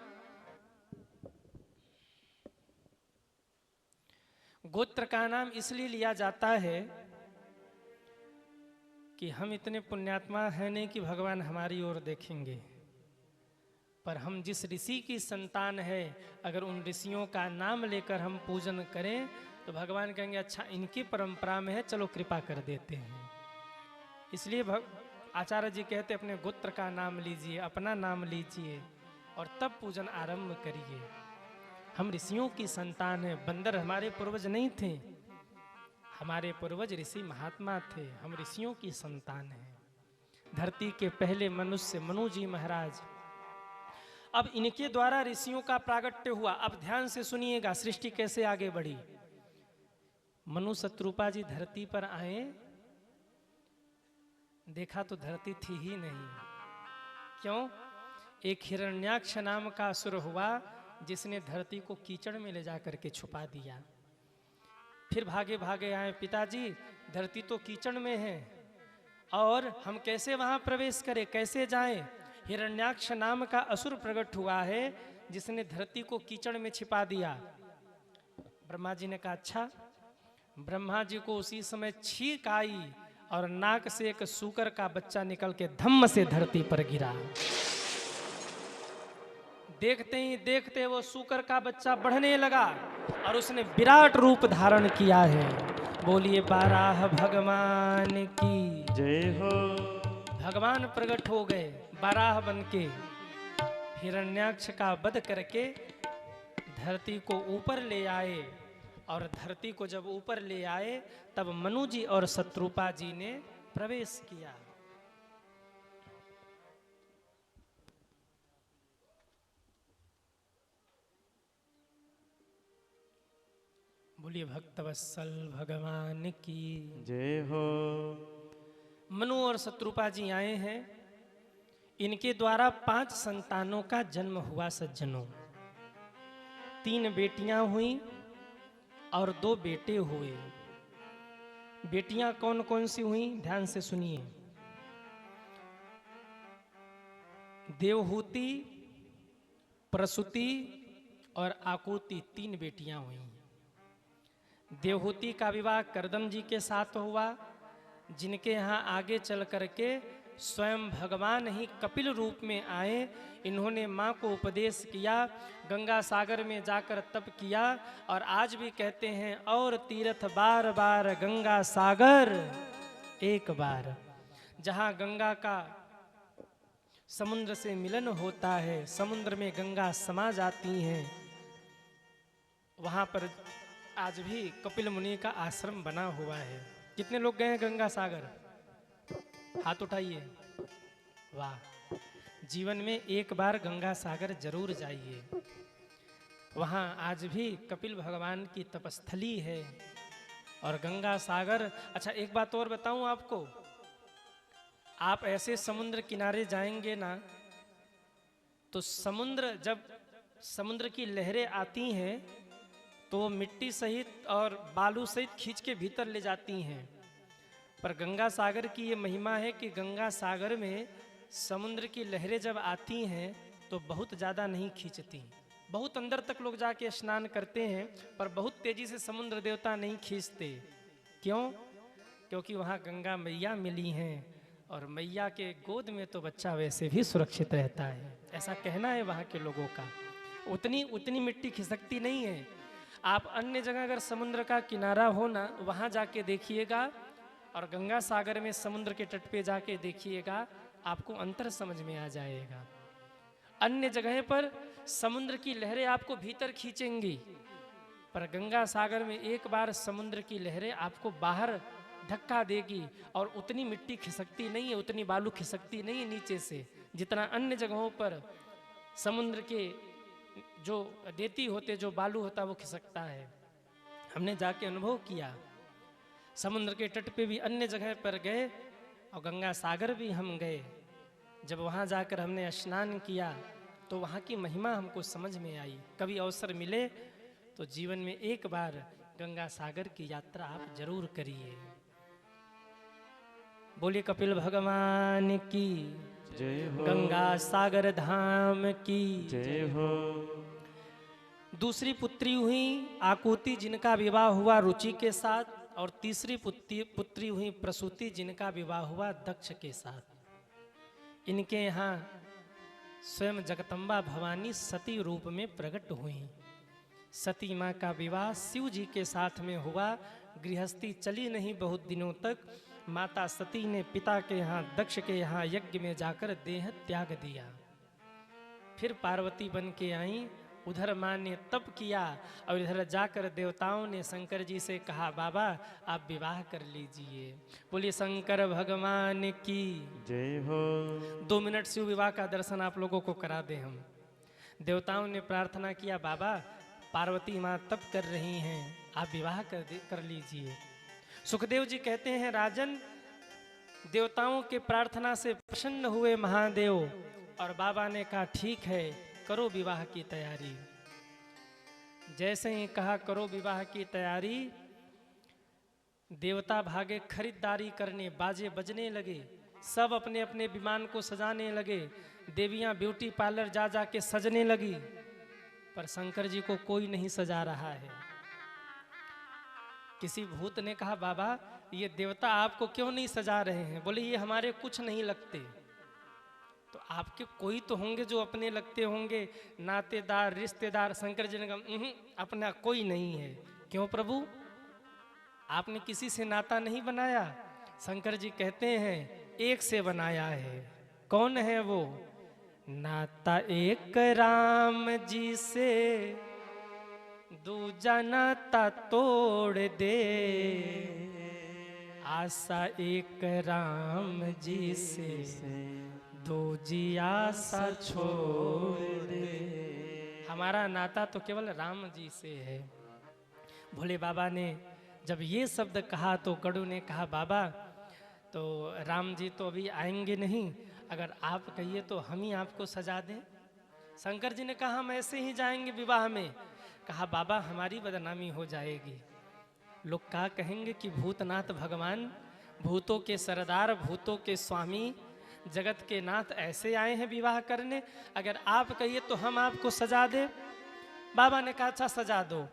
A: गोत्र का नाम इसलिए लिया जाता है कि हम इतने पुण्यात्मा हैं नहीं कि भगवान हमारी ओर देखेंगे, पर हम जिस ऋषि की संतान है, अगर उन ऋषियों का नाम लेकर हम पूजन करें तो भगवान कहेंगे अच्छा इनकी परंपरा में है, चलो कृपा कर देते हैं। इसलिए आचार्य जी कहते अपने गोत्र का नाम लीजिए, अपना नाम लीजिए और तब पूजन आरंभ करिए। हम ऋषियों की संतान हैं। बंदर हमारे पूर्वज नहीं थे, हमारे पूर्वज ऋषि महात्मा थे। हम ऋषियों की संतान हैं। धरती के पहले मनुष्य मनु जी महाराज, अब इनके द्वारा ऋषियों का प्रागट्य हुआ। अब ध्यान से सुनिएगा सृष्टि कैसे आगे बढ़ी। मनु शत्रुपा जी धरती पर आए, देखा तो धरती थी ही नहीं। क्यों? एक हिरण्याक्ष नाम का असुर हुआ जिसने धरती को कीचड़ में ले जाकर के छुपा दिया। फिर भागे भागे आए, पिताजी धरती तो कीचड़ में है और हम कैसे वहां प्रवेश करें, कैसे जाएं? हिरण्याक्ष नाम का असुर प्रकट हुआ है जिसने धरती को कीचड़ में छिपा दिया। ब्रह्मा जी ने कहा अच्छा। ब्रह्मा जी को उसी समय छींक आई और नाक से एक सूकर का बच्चा निकल के धम्म से धरती पर गिरा। देखते ही देखते वो सूकर का बच्चा बढ़ने लगा और उसने विराट रूप धारण किया है। बोलिए बाराह भगवान की
B: जय हो।
A: भगवान प्रकट हो गए बाराह बन के, हिरण्याक्ष का वध करके धरती को ऊपर ले आए। और धरती को जब ऊपर ले आए तब मनु जी और शत्रुपा जी ने प्रवेश किया। बोलिए भक्तवत्सल भगवान की
B: जय हो।
A: मनु और शत्रुपा जी आए हैं। इनके द्वारा 5 संतानों का जन्म हुआ सज्जनों। 3 बेटियां हुई और 2 बेटे हुए। बेटियां कौन कौन सी हुई ध्यान से सुनिए। देवहूति, प्रसूति और आकुति 3 बेटियां हुई। देवहूति का विवाह करदम जी के साथ हुआ, जिनके यहाँ आगे चल करके स्वयं भगवान ही कपिल रूप में आए। इन्होंने माँ को उपदेश किया, गंगा सागर में जाकर तप किया। और आज भी कहते हैं और तीर्थ बार बार गंगा सागर एक बार। जहाँ गंगा का समुद्र से मिलन होता है, समुद्र में गंगा समा जाती हैं, वहाँ पर आज भी कपिल मुनि का आश्रम बना हुआ है। कितने लोग गए हैं गंगा सागर? हाथ उठाइए। वाह, जीवन में एक बार गंगा सागर जरूर जाइए। वहाँ आज भी कपिल भगवान की तपस्थली है और गंगा सागर। अच्छा एक बात और बताऊं आपको, आप ऐसे समुद्र किनारे जाएंगे ना तो समुद्र, जब समुद्र की लहरें आती हैं तो वो मिट्टी सहित और बालू सहित खींच के भीतर ले जाती हैं। पर गंगा सागर की ये महिमा है कि गंगा सागर में समुद्र की लहरें जब आती हैं तो बहुत ज़्यादा नहीं खींचती। बहुत अंदर तक लोग जाके स्नान करते हैं पर बहुत तेजी से समुद्र देवता नहीं खींचते। क्यों? क्योंकि वहाँ गंगा मैया मिली हैं और मैया के गोद में तो बच्चा वैसे भी सुरक्षित रहता है, ऐसा कहना है वहाँ के लोगों का। उतनी मिट्टी खिसकती नहीं है। आप अन्य जगह अगर समुद्र का किनारा हो ना, वहाँ जाके देखिएगा और गंगा सागर में समुद्र के तट पे जाके देखिएगा, आपको अंतर समझ में आ जाएगा। अन्य जगह पर समुद्र की लहरें आपको भीतर खींचेंगी, पर गंगा सागर में एक बार समुद्र की लहरें आपको बाहर धक्का देगी और उतनी मिट्टी खिसकती नहीं है, उतनी बालू खिसकती नहीं है नीचे से, जितना अन्य जगहों पर समुद्र के जो रेती होते, जो बालू होता वो खिसकता है। हमने जाके अनुभव किया। समुद्र के तट पे भी अन्य जगह पर गए और गंगा सागर भी हम गए। जब वहाँ जाकर हमने स्नान किया तो वहाँ की महिमा हमको समझ में आई। कभी अवसर मिले तो जीवन में एक बार गंगा सागर की यात्रा आप जरूर करिए। बोलिए कपिल भगवान की
B: जय हो।
A: गंगा सागर धाम की
B: जय हो।
A: दूसरी पुत्री हुई आकुति, जिनका विवाह हुआ रुचि के साथ, और तीसरी पुत्री हुई प्रसूति, जिनका विवाह हुआ दक्ष के साथ। इनके यहाँ स्वयं जगदम्बा भवानी सती रूप में प्रकट हुई। सती माँ का विवाह शिव जी के साथ में हुआ। गृहस्थी चली नहीं बहुत दिनों तक। माता सती ने पिता के यहाँ दक्ष के यहाँ यज्ञ में जाकर देह त्याग दिया। फिर पार्वती बन के आई। उधर माँ ने तप किया और इधर जाकर देवताओं ने शंकर जी से कहा, बाबा आप विवाह कर लीजिए। बोलिए शंकर भगवान की
B: जय हो।
A: 2 मिनट शिव विवाह का दर्शन आप लोगों को करा दे हम। देवताओं ने प्रार्थना किया, बाबा पार्वती माँ तप कर रही हैं, आप विवाह कर लीजिए। सुखदेव जी कहते हैं, राजन देवताओं के प्रार्थना से प्रसन्न हुए महादेव और बाबा ने कहा ठीक है, करो विवाह की तैयारी। जैसे ही कहा करो विवाह की तैयारी, देवता भागे खरीदारी करने, बाजे बजने लगे, सब अपने अपने विमान को सजाने लगे। देवियां ब्यूटी पार्लर जा जा के सजने लगी, पर शंकर जी को कोई नहीं सजा रहा है। किसी भूत ने कहा, बाबा ये देवता आपको क्यों नहीं सजा रहे हैं? बोले ये हमारे कुछ नहीं लगते। तो आपके कोई तो होंगे जो अपने लगते होंगे, नातेदार रिश्तेदार। शंकर जी ने कहा अपना कोई नहीं है। क्यों प्रभु, आपने किसी से नाता नहीं बनाया? शंकर जी कहते हैं एक से बनाया है। कौन है वो? नाता एक राम जी से, दूजा नाता तोड़ दे, आशा एक राम जी से, दूजी आशा छोड़ दे। हमारा नाता तो केवल राम जी से है। भोले बाबा ने जब ये शब्द कहा तो गरुड़ ने कहा बाबा तो राम जी तो अभी आएंगे नहीं, अगर आप कहिए तो हम ही आपको सजा दें। शंकर जी ने कहा हम ऐसे ही जाएंगे विवाह में। कहा बाबा हमारी बदनामी हो जाएगी, लोग क्या कहेंगे कि भूतनाथ भगवान, भूतों के सरदार, भूतों के स्वामी, जगत के नाथ ऐसे आए हैं विवाह करने, अगर आप कहिए तो हम आपको सजा दे। बाबा ने कहा अच्छा सजा दो।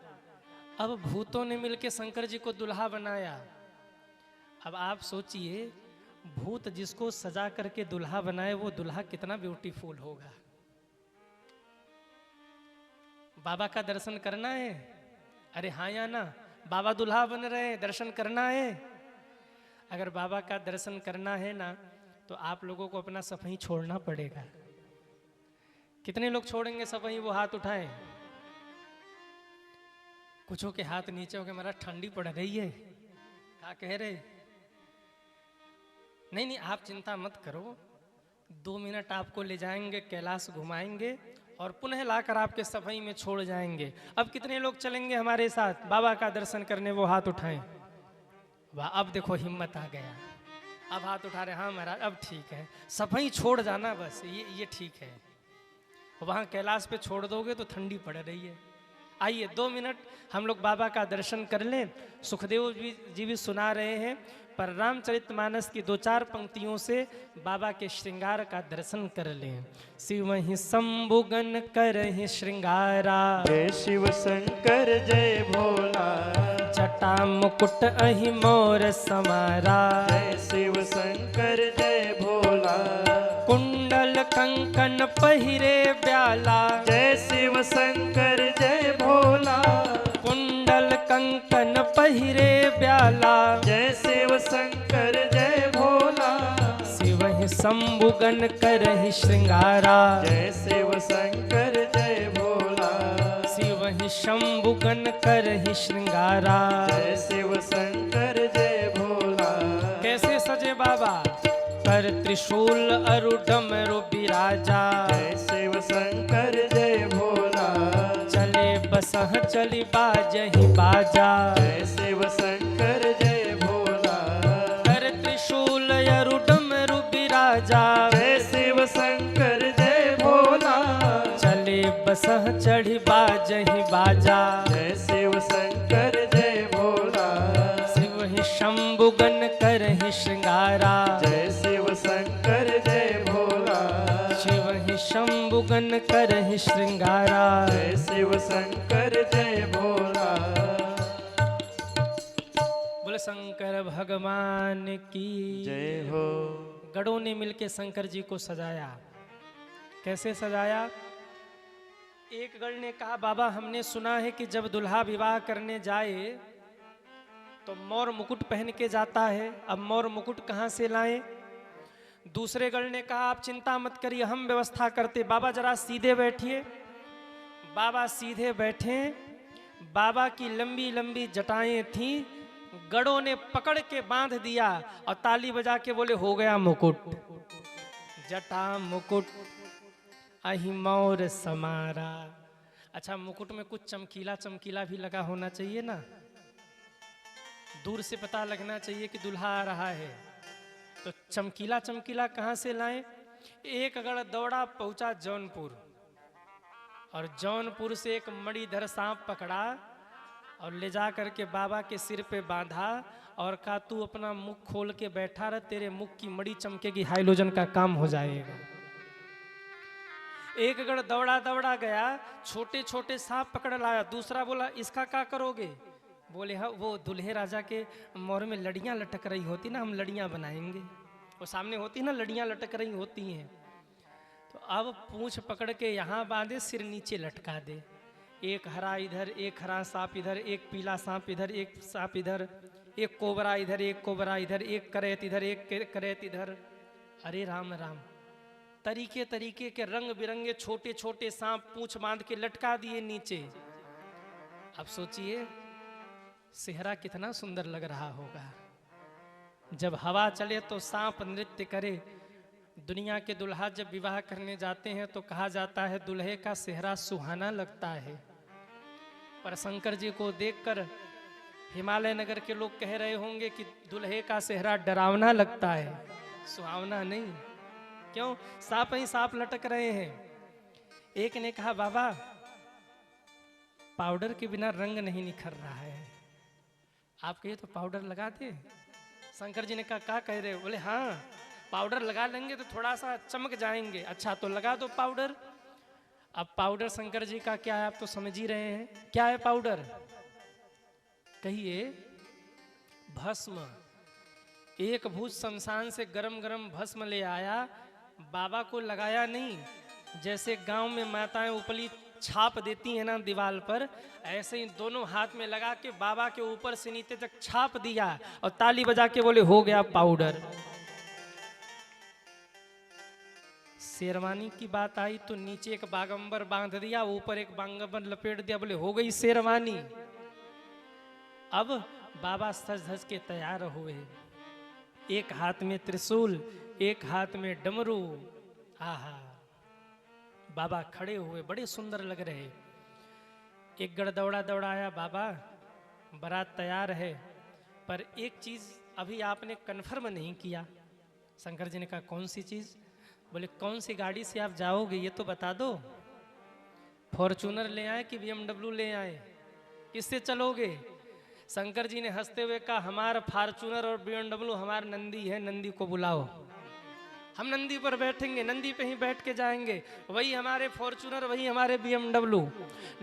A: अब भूतों ने मिलकर शंकर जी को दुल्हा बनाया। अब आप सोचिए भूत जिसको सजा करके दुल्हा बनाए वो दुल्हा कितना ब्यूटीफुल होगा। बाबा का दर्शन करना है? अरे हाँ या ना, बाबा दुल्हा बन रहे हैं, दर्शन करना है। अगर बाबा का दर्शन करना है ना तो आप लोगों को अपना सफाई छोड़ना पड़ेगा। कितने लोग छोड़ेंगे सफाई? वो हाथ उठाएं। कुछों के हाथ नीचे हो गए, मेरा ठंडी पड़ रही है, क्या कह रहे? नहीं नहीं आप चिंता मत करो, 2 मिनट आपको ले जाएंगे, कैलाश घुमाएंगे और पुनः लाकर आपके सफाई में छोड़ जाएंगे। अब कितने लोग चलेंगे हमारे साथ बाबा का दर्शन करने? वो हाथ उठाएं। वाह, अब देखो हिम्मत आ गया, अब हाथ उठा रहे। हाँ महाराज अब ठीक है, सफाई छोड़ जाना बस, ये ठीक है। वहाँ कैलाश पे छोड़ दोगे तो ठंडी पड़ रही है। आइए 2 मिनट हम लोग बाबा का दर्शन कर लें। सुखदेव जी भी सुना रहे हैं, पर रामचरितमानस की 2-4 पंक्तियों से बाबा के श्रृंगार का दर्शन कर लें। शिव ही शंभुगन करहि श्रृंगारा,
B: जय शिव शंकर जय भोला,
A: जटा मुकुट अहि मोर समारा,
B: जय शिव शंकर जय भोला,
A: कुंडल कंकन पहिरे ब्याला,
B: जय शिव शंकर जय भोला,
A: कुंडल कंकन पहिरे ब्याला,
B: जय शिव शंकर जय भोला,
A: शिव ही शंभुगन करहि श्रृंगारा,
B: जय शिव शंकर जय भोला,
A: शिव ही शंभुगन करहि श्रृंगारा।
B: जय शिव शंकर जय भोला।
A: कैसे सजे बाबा? कर त्रिशूल अरु डमरू बिराजा,
B: जय शिव शंकर जय भोला,
A: चले बसह चली बाजहि बाजा,
B: जय शिव शंकर जय भोला,
A: कर त्रिशूल अरु डमरू बिराजा,
B: जय शिव शंकर जय भोला,
A: चले बसह चढ़ी बाजहि बाजा,
B: जय शिव शंकर जय भोला,
A: शिव ही शंभुगन करहि श्रृंगारा,
B: जय शिव शंकर जय भोला,
A: शिव ही शंभुगन करहि श्रृंगारा।
B: जय शिव शंकर जय भोला।
A: बोले शंकर भगवान की
B: जय हो।
A: गढ़ों ने मिलके शंकर जी को सजाया। कैसे सजाया? एक गढ़ ने कहा बाबा हमने सुना है कि जब दुल्हा विवाह करने जाए तो मोर मुकुट पहन के जाता है, अब मोर मुकुट कहाँ से लाएं? दूसरे गढ़ ने कहा आप चिंता मत करिए हम व्यवस्था करते, बाबा जरा सीधे बैठिए। बाबा सीधे बैठे, बाबा की लंबी लंबी जटाएं थीं, गढ़ों ने पकड़ के बांध दिया और ताली बजा के बोले हो गया मुकुट। जटा मुकुट अहि मोर समारा। अच्छा मुकुट में कुछ चमकीला चमकीला भी लगा होना चाहिए ना, दूर से पता लगना चाहिए कि दूल्हा आ रहा है। तो चमकीला चमकीला कहाँ से लाएं? एक गढ़ दौड़ा पहुंचा जौनपुर और जौनपुर से एक मणिधर सांप पकड़ा और ले जा करके बाबा के सिर पे बांधा और कहा तू अपना मुख खोल के बैठा रह, तेरे मुख की मणि चमकेगी, हाइलोजन का काम हो जाएगा। एक गढ़ दौड़ा दौड़ा गया, छोटे छोटे सांप पकड़ लाया। दूसरा बोला इसका क्या करोगे? बोले हाँ वो दुल्हे राजा के मोर में लड़ियां लटक रही होती ना, हम लड़ियां बनाएंगे। वो सामने होती ना लड़ियां लटक रही होती हैं। तो अब पूंछ पकड़ के यहाँ बांधे, सिर नीचे लटका दे। एक हरा इधर, एक हरा सांप इधर, एक पीला सांप इधर, एक सांप इधर, एक कोबरा इधर, एक कोबरा इधर, एक करैत इधर, एक करैत इधर। अरे राम राम, तरीके तरीके के रंग बिरंगे छोटे छोटे सांप पूंछ बांध के लटका दिए नीचे। अब सोचिए सेहरा कितना सुंदर लग रहा होगा। जब हवा चले तो सांप नृत्य करे। दुनिया के दुल्हा जब विवाह करने जाते हैं तो कहा जाता है दुल्हे का सेहरा सुहाना लगता है, पर शंकर जी को देखकर हिमालय नगर के लोग कह रहे होंगे कि दुल्हे का सेहरा डरावना लगता है, सुहावना नहीं। क्यों? सांप ही सांप लटक रहे हैं। एक ने कहा बाबा पाउडर के बिना रंग नहीं निखर रहा है, आप कहिए तो पाउडर लगा दे। शंकर जी ने कहा क्या कह रहे हो? बोले हाँ पाउडर लगा लेंगे तो थोड़ा सा चमक जाएंगे। अच्छा तो लगा दो पाउडर। अब पाउडर शंकर जी का क्या है आप तो समझ ही रहे हैं। क्या है पाउडर? कहिए। भस्म। एक भूत शमशान से गरम गरम भस्म ले आया, बाबा को लगाया नहीं। जैसे गांव में माताएं उपली छाप देती है ना दीवार पर, ऐसे ही दोनों हाथ में लगा के बाबा के ऊपर से नीचे तक छाप दिया और ताली बजा के बोले हो गया पाउडर। शेरवानी की बात आई तो नीचे एक बागंबर बांध दिया, ऊपर एक बागंबर लपेट दिया, बोले हो गई शेरवानी। अब बाबा सज धज के तैयार हुए, एक हाथ में त्रिशूल, एक हाथ में डमरू। आहा, बाबा खड़े हुए बड़े सुंदर लग रहे। एक गढ़ दौड़ा दौड़ाया, बाबा बारात तैयार है, पर एक चीज अभी आपने कन्फर्म नहीं किया। शंकर जी ने कहा कौन सी चीज? बोले कौन सी गाड़ी से आप जाओगे ये तो बता दो। फॉर्चूनर ले आए कि BMW ले आए? किससे चलोगे? शंकर जी ने हंसते हुए कहा हमारा फॉर्चूनर और BMW हमारा नंदी है, नंदी को बुलाओ, हम नंदी पर बैठेंगे, नंदी पे ही बैठ के जाएंगे। वही हमारे फॉर्चूनर, वही हमारे BMW।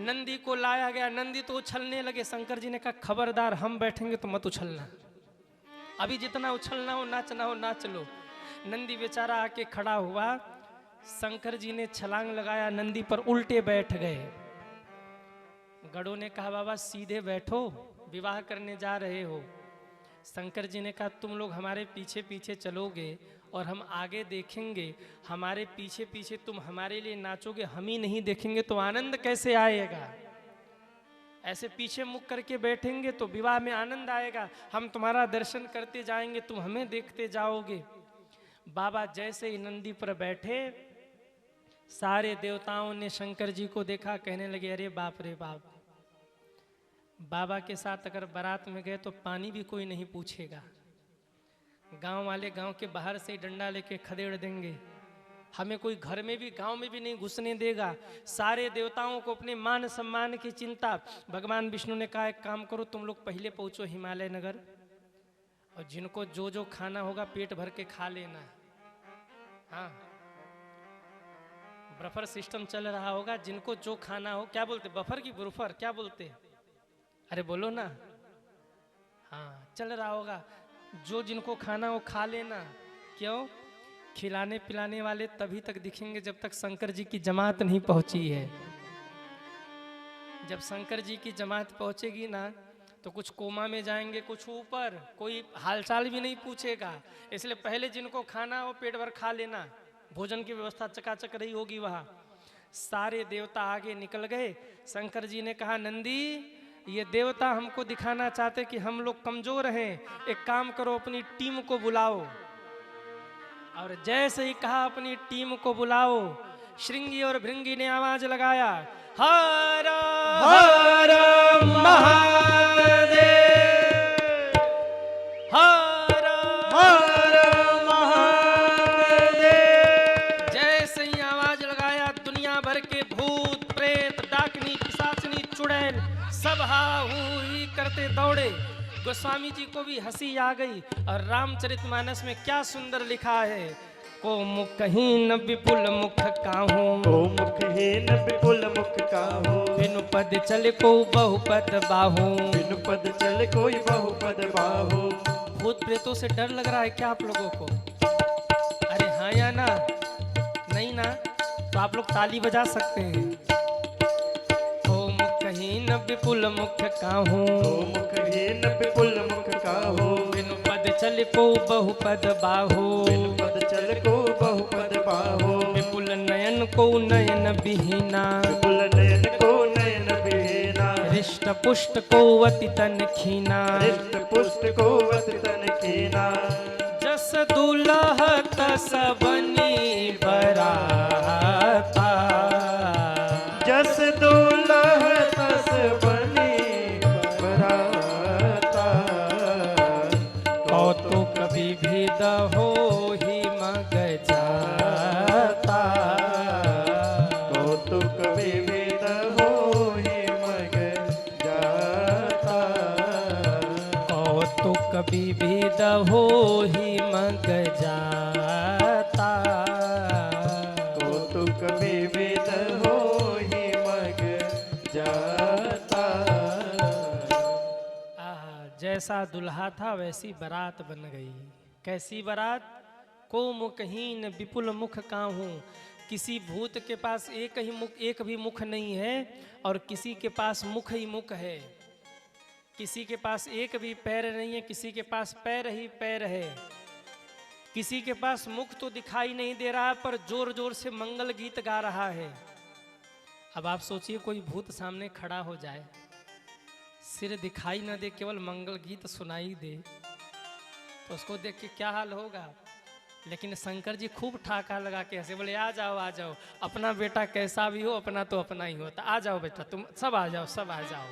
A: नंदी को लाया गया, नंदी तो उछलने लगे। शंकर जी ने कहा खबरदार हम बैठेंगे तो मत उछलना, अभी जितना उछलना हो नाचना हो नाच लो। नंदी बेचारा आके खड़ा हुआ, शंकर जी ने छलांग लगाया, नंदी पर उल्टे बैठ गए। गढ़ों ने कहा बाबा सीधे बैठो, विवाह करने जा रहे हो। शंकर जी ने कहा तुम लोग हमारे पीछे पीछे चलोगे और हम आगे देखेंगे, हमारे पीछे पीछे तुम हमारे लिए नाचोगे, हम ही नहीं देखेंगे तो आनंद कैसे आएगा? ऐसे पीछे मुख करके बैठेंगे तो विवाह में आनंद आएगा। हम तुम्हारा दर्शन करते जाएंगे, तुम हमें देखते जाओगे। बाबा जैसे ही नंदी पर बैठे, सारे देवताओं ने शंकर जी को देखा, कहने लगे अरे बाप रे बाप, बाबा के साथ अगर बारात में गए तो पानी भी कोई नहीं पूछेगा। गांव वाले गांव के बाहर से ही डंडा लेके खदेड़ देंगे, हमें कोई घर में भी गांव में भी नहीं घुसने देगा। सारे देवताओं को अपने मान सम्मान की चिंता। भगवान विष्णु ने कहा एक काम करो, तुम लोग पहले पहुंचो हिमालय नगर, और जिनको जो जो खाना होगा पेट भर के खा लेना। हाँ, बफर सिस्टम चल रहा होगा, जिनको जो खाना हो, क्या बोलते बफर की बुरफर क्या बोलते? अरे बोलो ना। हाँ चल रहा होगा, जो जिनको खाना हो खा लेना। क्यों? खिलाने पिलाने वाले तभी तक दिखेंगे जब तक शंकर जी की जमात नहीं पहुंची है। जब शंकर जी की जमात पहुंचेगी ना तो कुछ कोमा में जाएंगे, कुछ ऊपर, कोई हालचाल भी नहीं पूछेगा। इसलिए पहले जिनको खाना हो पेट भर खा लेना, भोजन की व्यवस्था चकाचक रही होगी वहाँ। सारे देवता आगे निकल गए। शंकर जी ने कहा नंदी, ये देवता हमको दिखाना चाहते कि हम लोग कमजोर हैं, एक काम करो अपनी टीम को बुलाओ। और जैसे ही कहा अपनी टीम को बुलाओ, श्रृंगी और भृंगी ने आवाज लगाया हर हर महादेव, हर हर महादेव। जैसे ही आवाज लगाया, दुनिया भर के भूत प्रेत डाकनी पिशाचनी चुड़ैल सब हा हू ही करते दौड़े। गोस्वामी जी को भी हंसी आ गई। और रामचरितमानस में क्या सुंदर लिखा है, को मुखहीन विपुल मुख काहू,
B: को मुखहीन विपुल मुख काहू,
A: बिनु पद चल को बहुपद बाहू,
B: बिनु पद चल कोई बहुपद बाहू।
A: भूत प्रेतों से डर लग रहा है क्या आप लोगों को? अरे हाँ या ना? नहीं ना? तो आप लोग ताली बजा सकते हैं। ओम कहीं न विपुल मुख काहू,
B: मुखहीन विपुल मुख काहू,
A: बिनु पद चल को बहुपद बाहु,
B: बिनु पद चल को बहुपद बाहु,
A: विपुल नयन को नयन बिहीना,
B: विपुल नयन को नयन बिहीना,
A: हृष्ट पुष्ट को अति तन खीना,
B: हृष्ट पुष्ट को अति तन कीना,
A: जस दुलह तस बनी बराता,
B: जस दुलह तस बनी बराता,
A: कौतुक विविध हो ही मग जाता,
B: कौतुक विविध होहि मग जाता,
A: कौतुक विविध हो ही मग जाता,
B: कौतुक विविध होहि मग जाता।
A: जैसा दुल्हा था वैसी बारात बन गई। कैसी बारात? को मुखहीन विपुल मुख काहू, किसी भूत के पास एक भी मुख नहीं है और किसी के पास मुख ही मुख है। किसी के पास एक भी पैर नहीं है, किसी के पास पैर ही पैर है। किसी के पास मुख तो दिखाई नहीं दे रहा पर जोर जोर से मंगल गीत गा रहा है। अब आप सोचिए कोई भूत सामने खड़ा हो जाए, सिर दिखाई ना दे, केवल मंगल गीत सुनाई दे, तो उसको देख के क्या हाल होगा। लेकिन शंकर जी खूब ठाका लगा के हंसे, बोले आ जाओ, अपना बेटा कैसा भी हो अपना तो अपना ही होता, आ जाओ बेटा तुम सब आ जाओ, सब आ जाओ।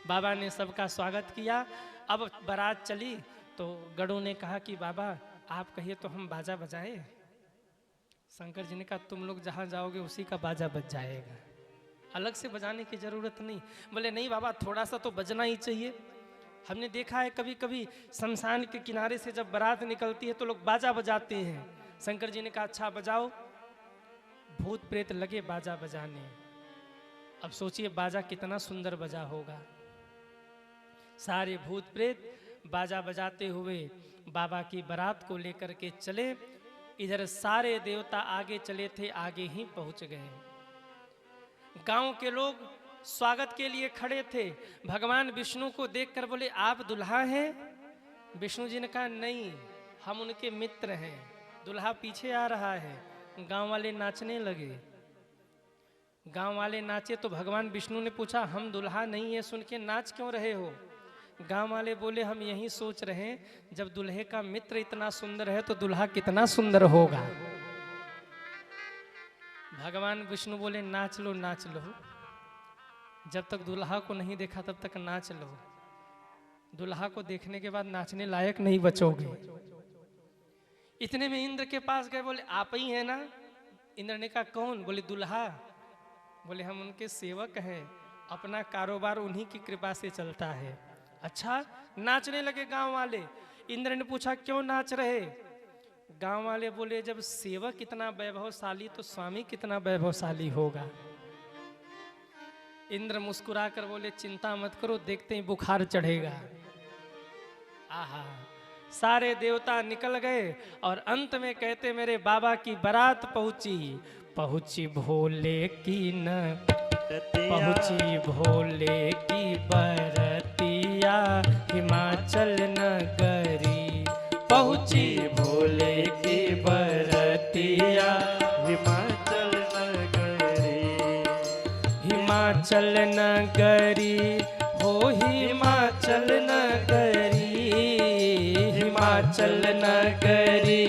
A: बाबा ने सबका स्वागत किया। अब बारात चली तो गढ़ों ने कहा कि बाबा आप कहिए तो हम बाजा बजाएं। शंकर जी ने कहा तुम लोग जहाँ जाओगे उसी का बाजा बज जाएगा, अलग से बजाने की जरूरत नहीं। बोले नहीं बाबा थोड़ा सा तो बजना ही चाहिए। हमने देखा है कभी कभी शमशान के किनारे से जब बारात निकलती है तो लोग बाजा बजाते हैं। शंकर जी ने कहा अच्छा बजाओ। भूत प्रेत लगे बाजा बजाने। अब सोचिए बाजा कितना सुंदर बजा होगा। सारे भूत प्रेत बाजा बजाते हुए बाबा की बारात को लेकर के चले। इधर सारे देवता आगे चले थे, आगे ही पहुंच गए। गांव के लोग स्वागत के लिए खड़े थे। भगवान विष्णु को देखकर बोले आप दुल्हा हैं? विष्णु जी ने कहा नहीं, हम उनके मित्र हैं। दुल्हा पीछे आ रहा है। गांव वाले नाचने लगे। गांव वाले नाचे तो भगवान विष्णु ने पूछा हम दुल्हा नहीं है सुन के नाच क्यों रहे हो? गांव वाले बोले हम यही सोच रहे हैं जब दुल्हे का मित्र इतना सुंदर है तो दुल्हा कितना सुंदर होगा। भगवान विष्णु बोले नाच लो नाच लो, जब तक दुल्हा को नहीं देखा तब तक नाच लो, दुल्हा को देखने के बाद नाचने लायक नहीं बचोगे। इतने में इंद्र के पास गए, बोले आप ही हैं ना? इंद्र ने कहा कौन? बोले दुल्हा। बोले हम उनके सेवक हैं, अपना कारोबार उन्हीं की कृपा से चलता है। अच्छा, नाचने लगे गांव वाले। इंद्र ने पूछा क्यों नाच रहे? गांव वाले बोले जब सेवक इतना वैभवशाली तो स्वामी कितना वैभवशाली होगा। इंद्र मुस्कुराकर बोले चिंता मत करो, देखते ही बुखार चढ़ेगा। आहा, सारे देवता निकल गए और अंत में कहते मेरे बाबा की बारात पहुंची भोले की न पहुंची भोले की बरतिया हिमाचल नगरी। पहुंची भोले की बरतिया
B: हिमाचल नगरी,
A: हिमाचल नगरी हो हिमाचल नगरी, हिमाचल नगरी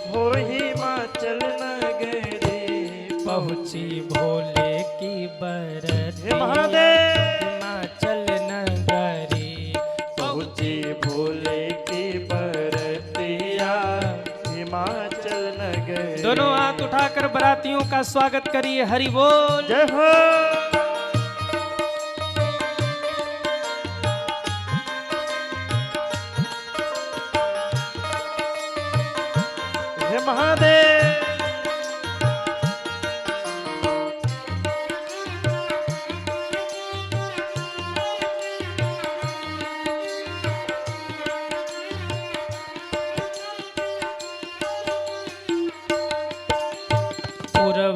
B: हो हिमाचल नगरी।
A: पहुंची भोले की बरतिया
B: महादेव।
A: हिमाचल नगरी।
B: पहुंची भोले की बरतिया हिमाचल नगरी।
A: दोनों हाथ उठाकर बरातियों का स्वागत करिए। हरि बोल।
B: जय हो। जय महादेव।
A: पूर्व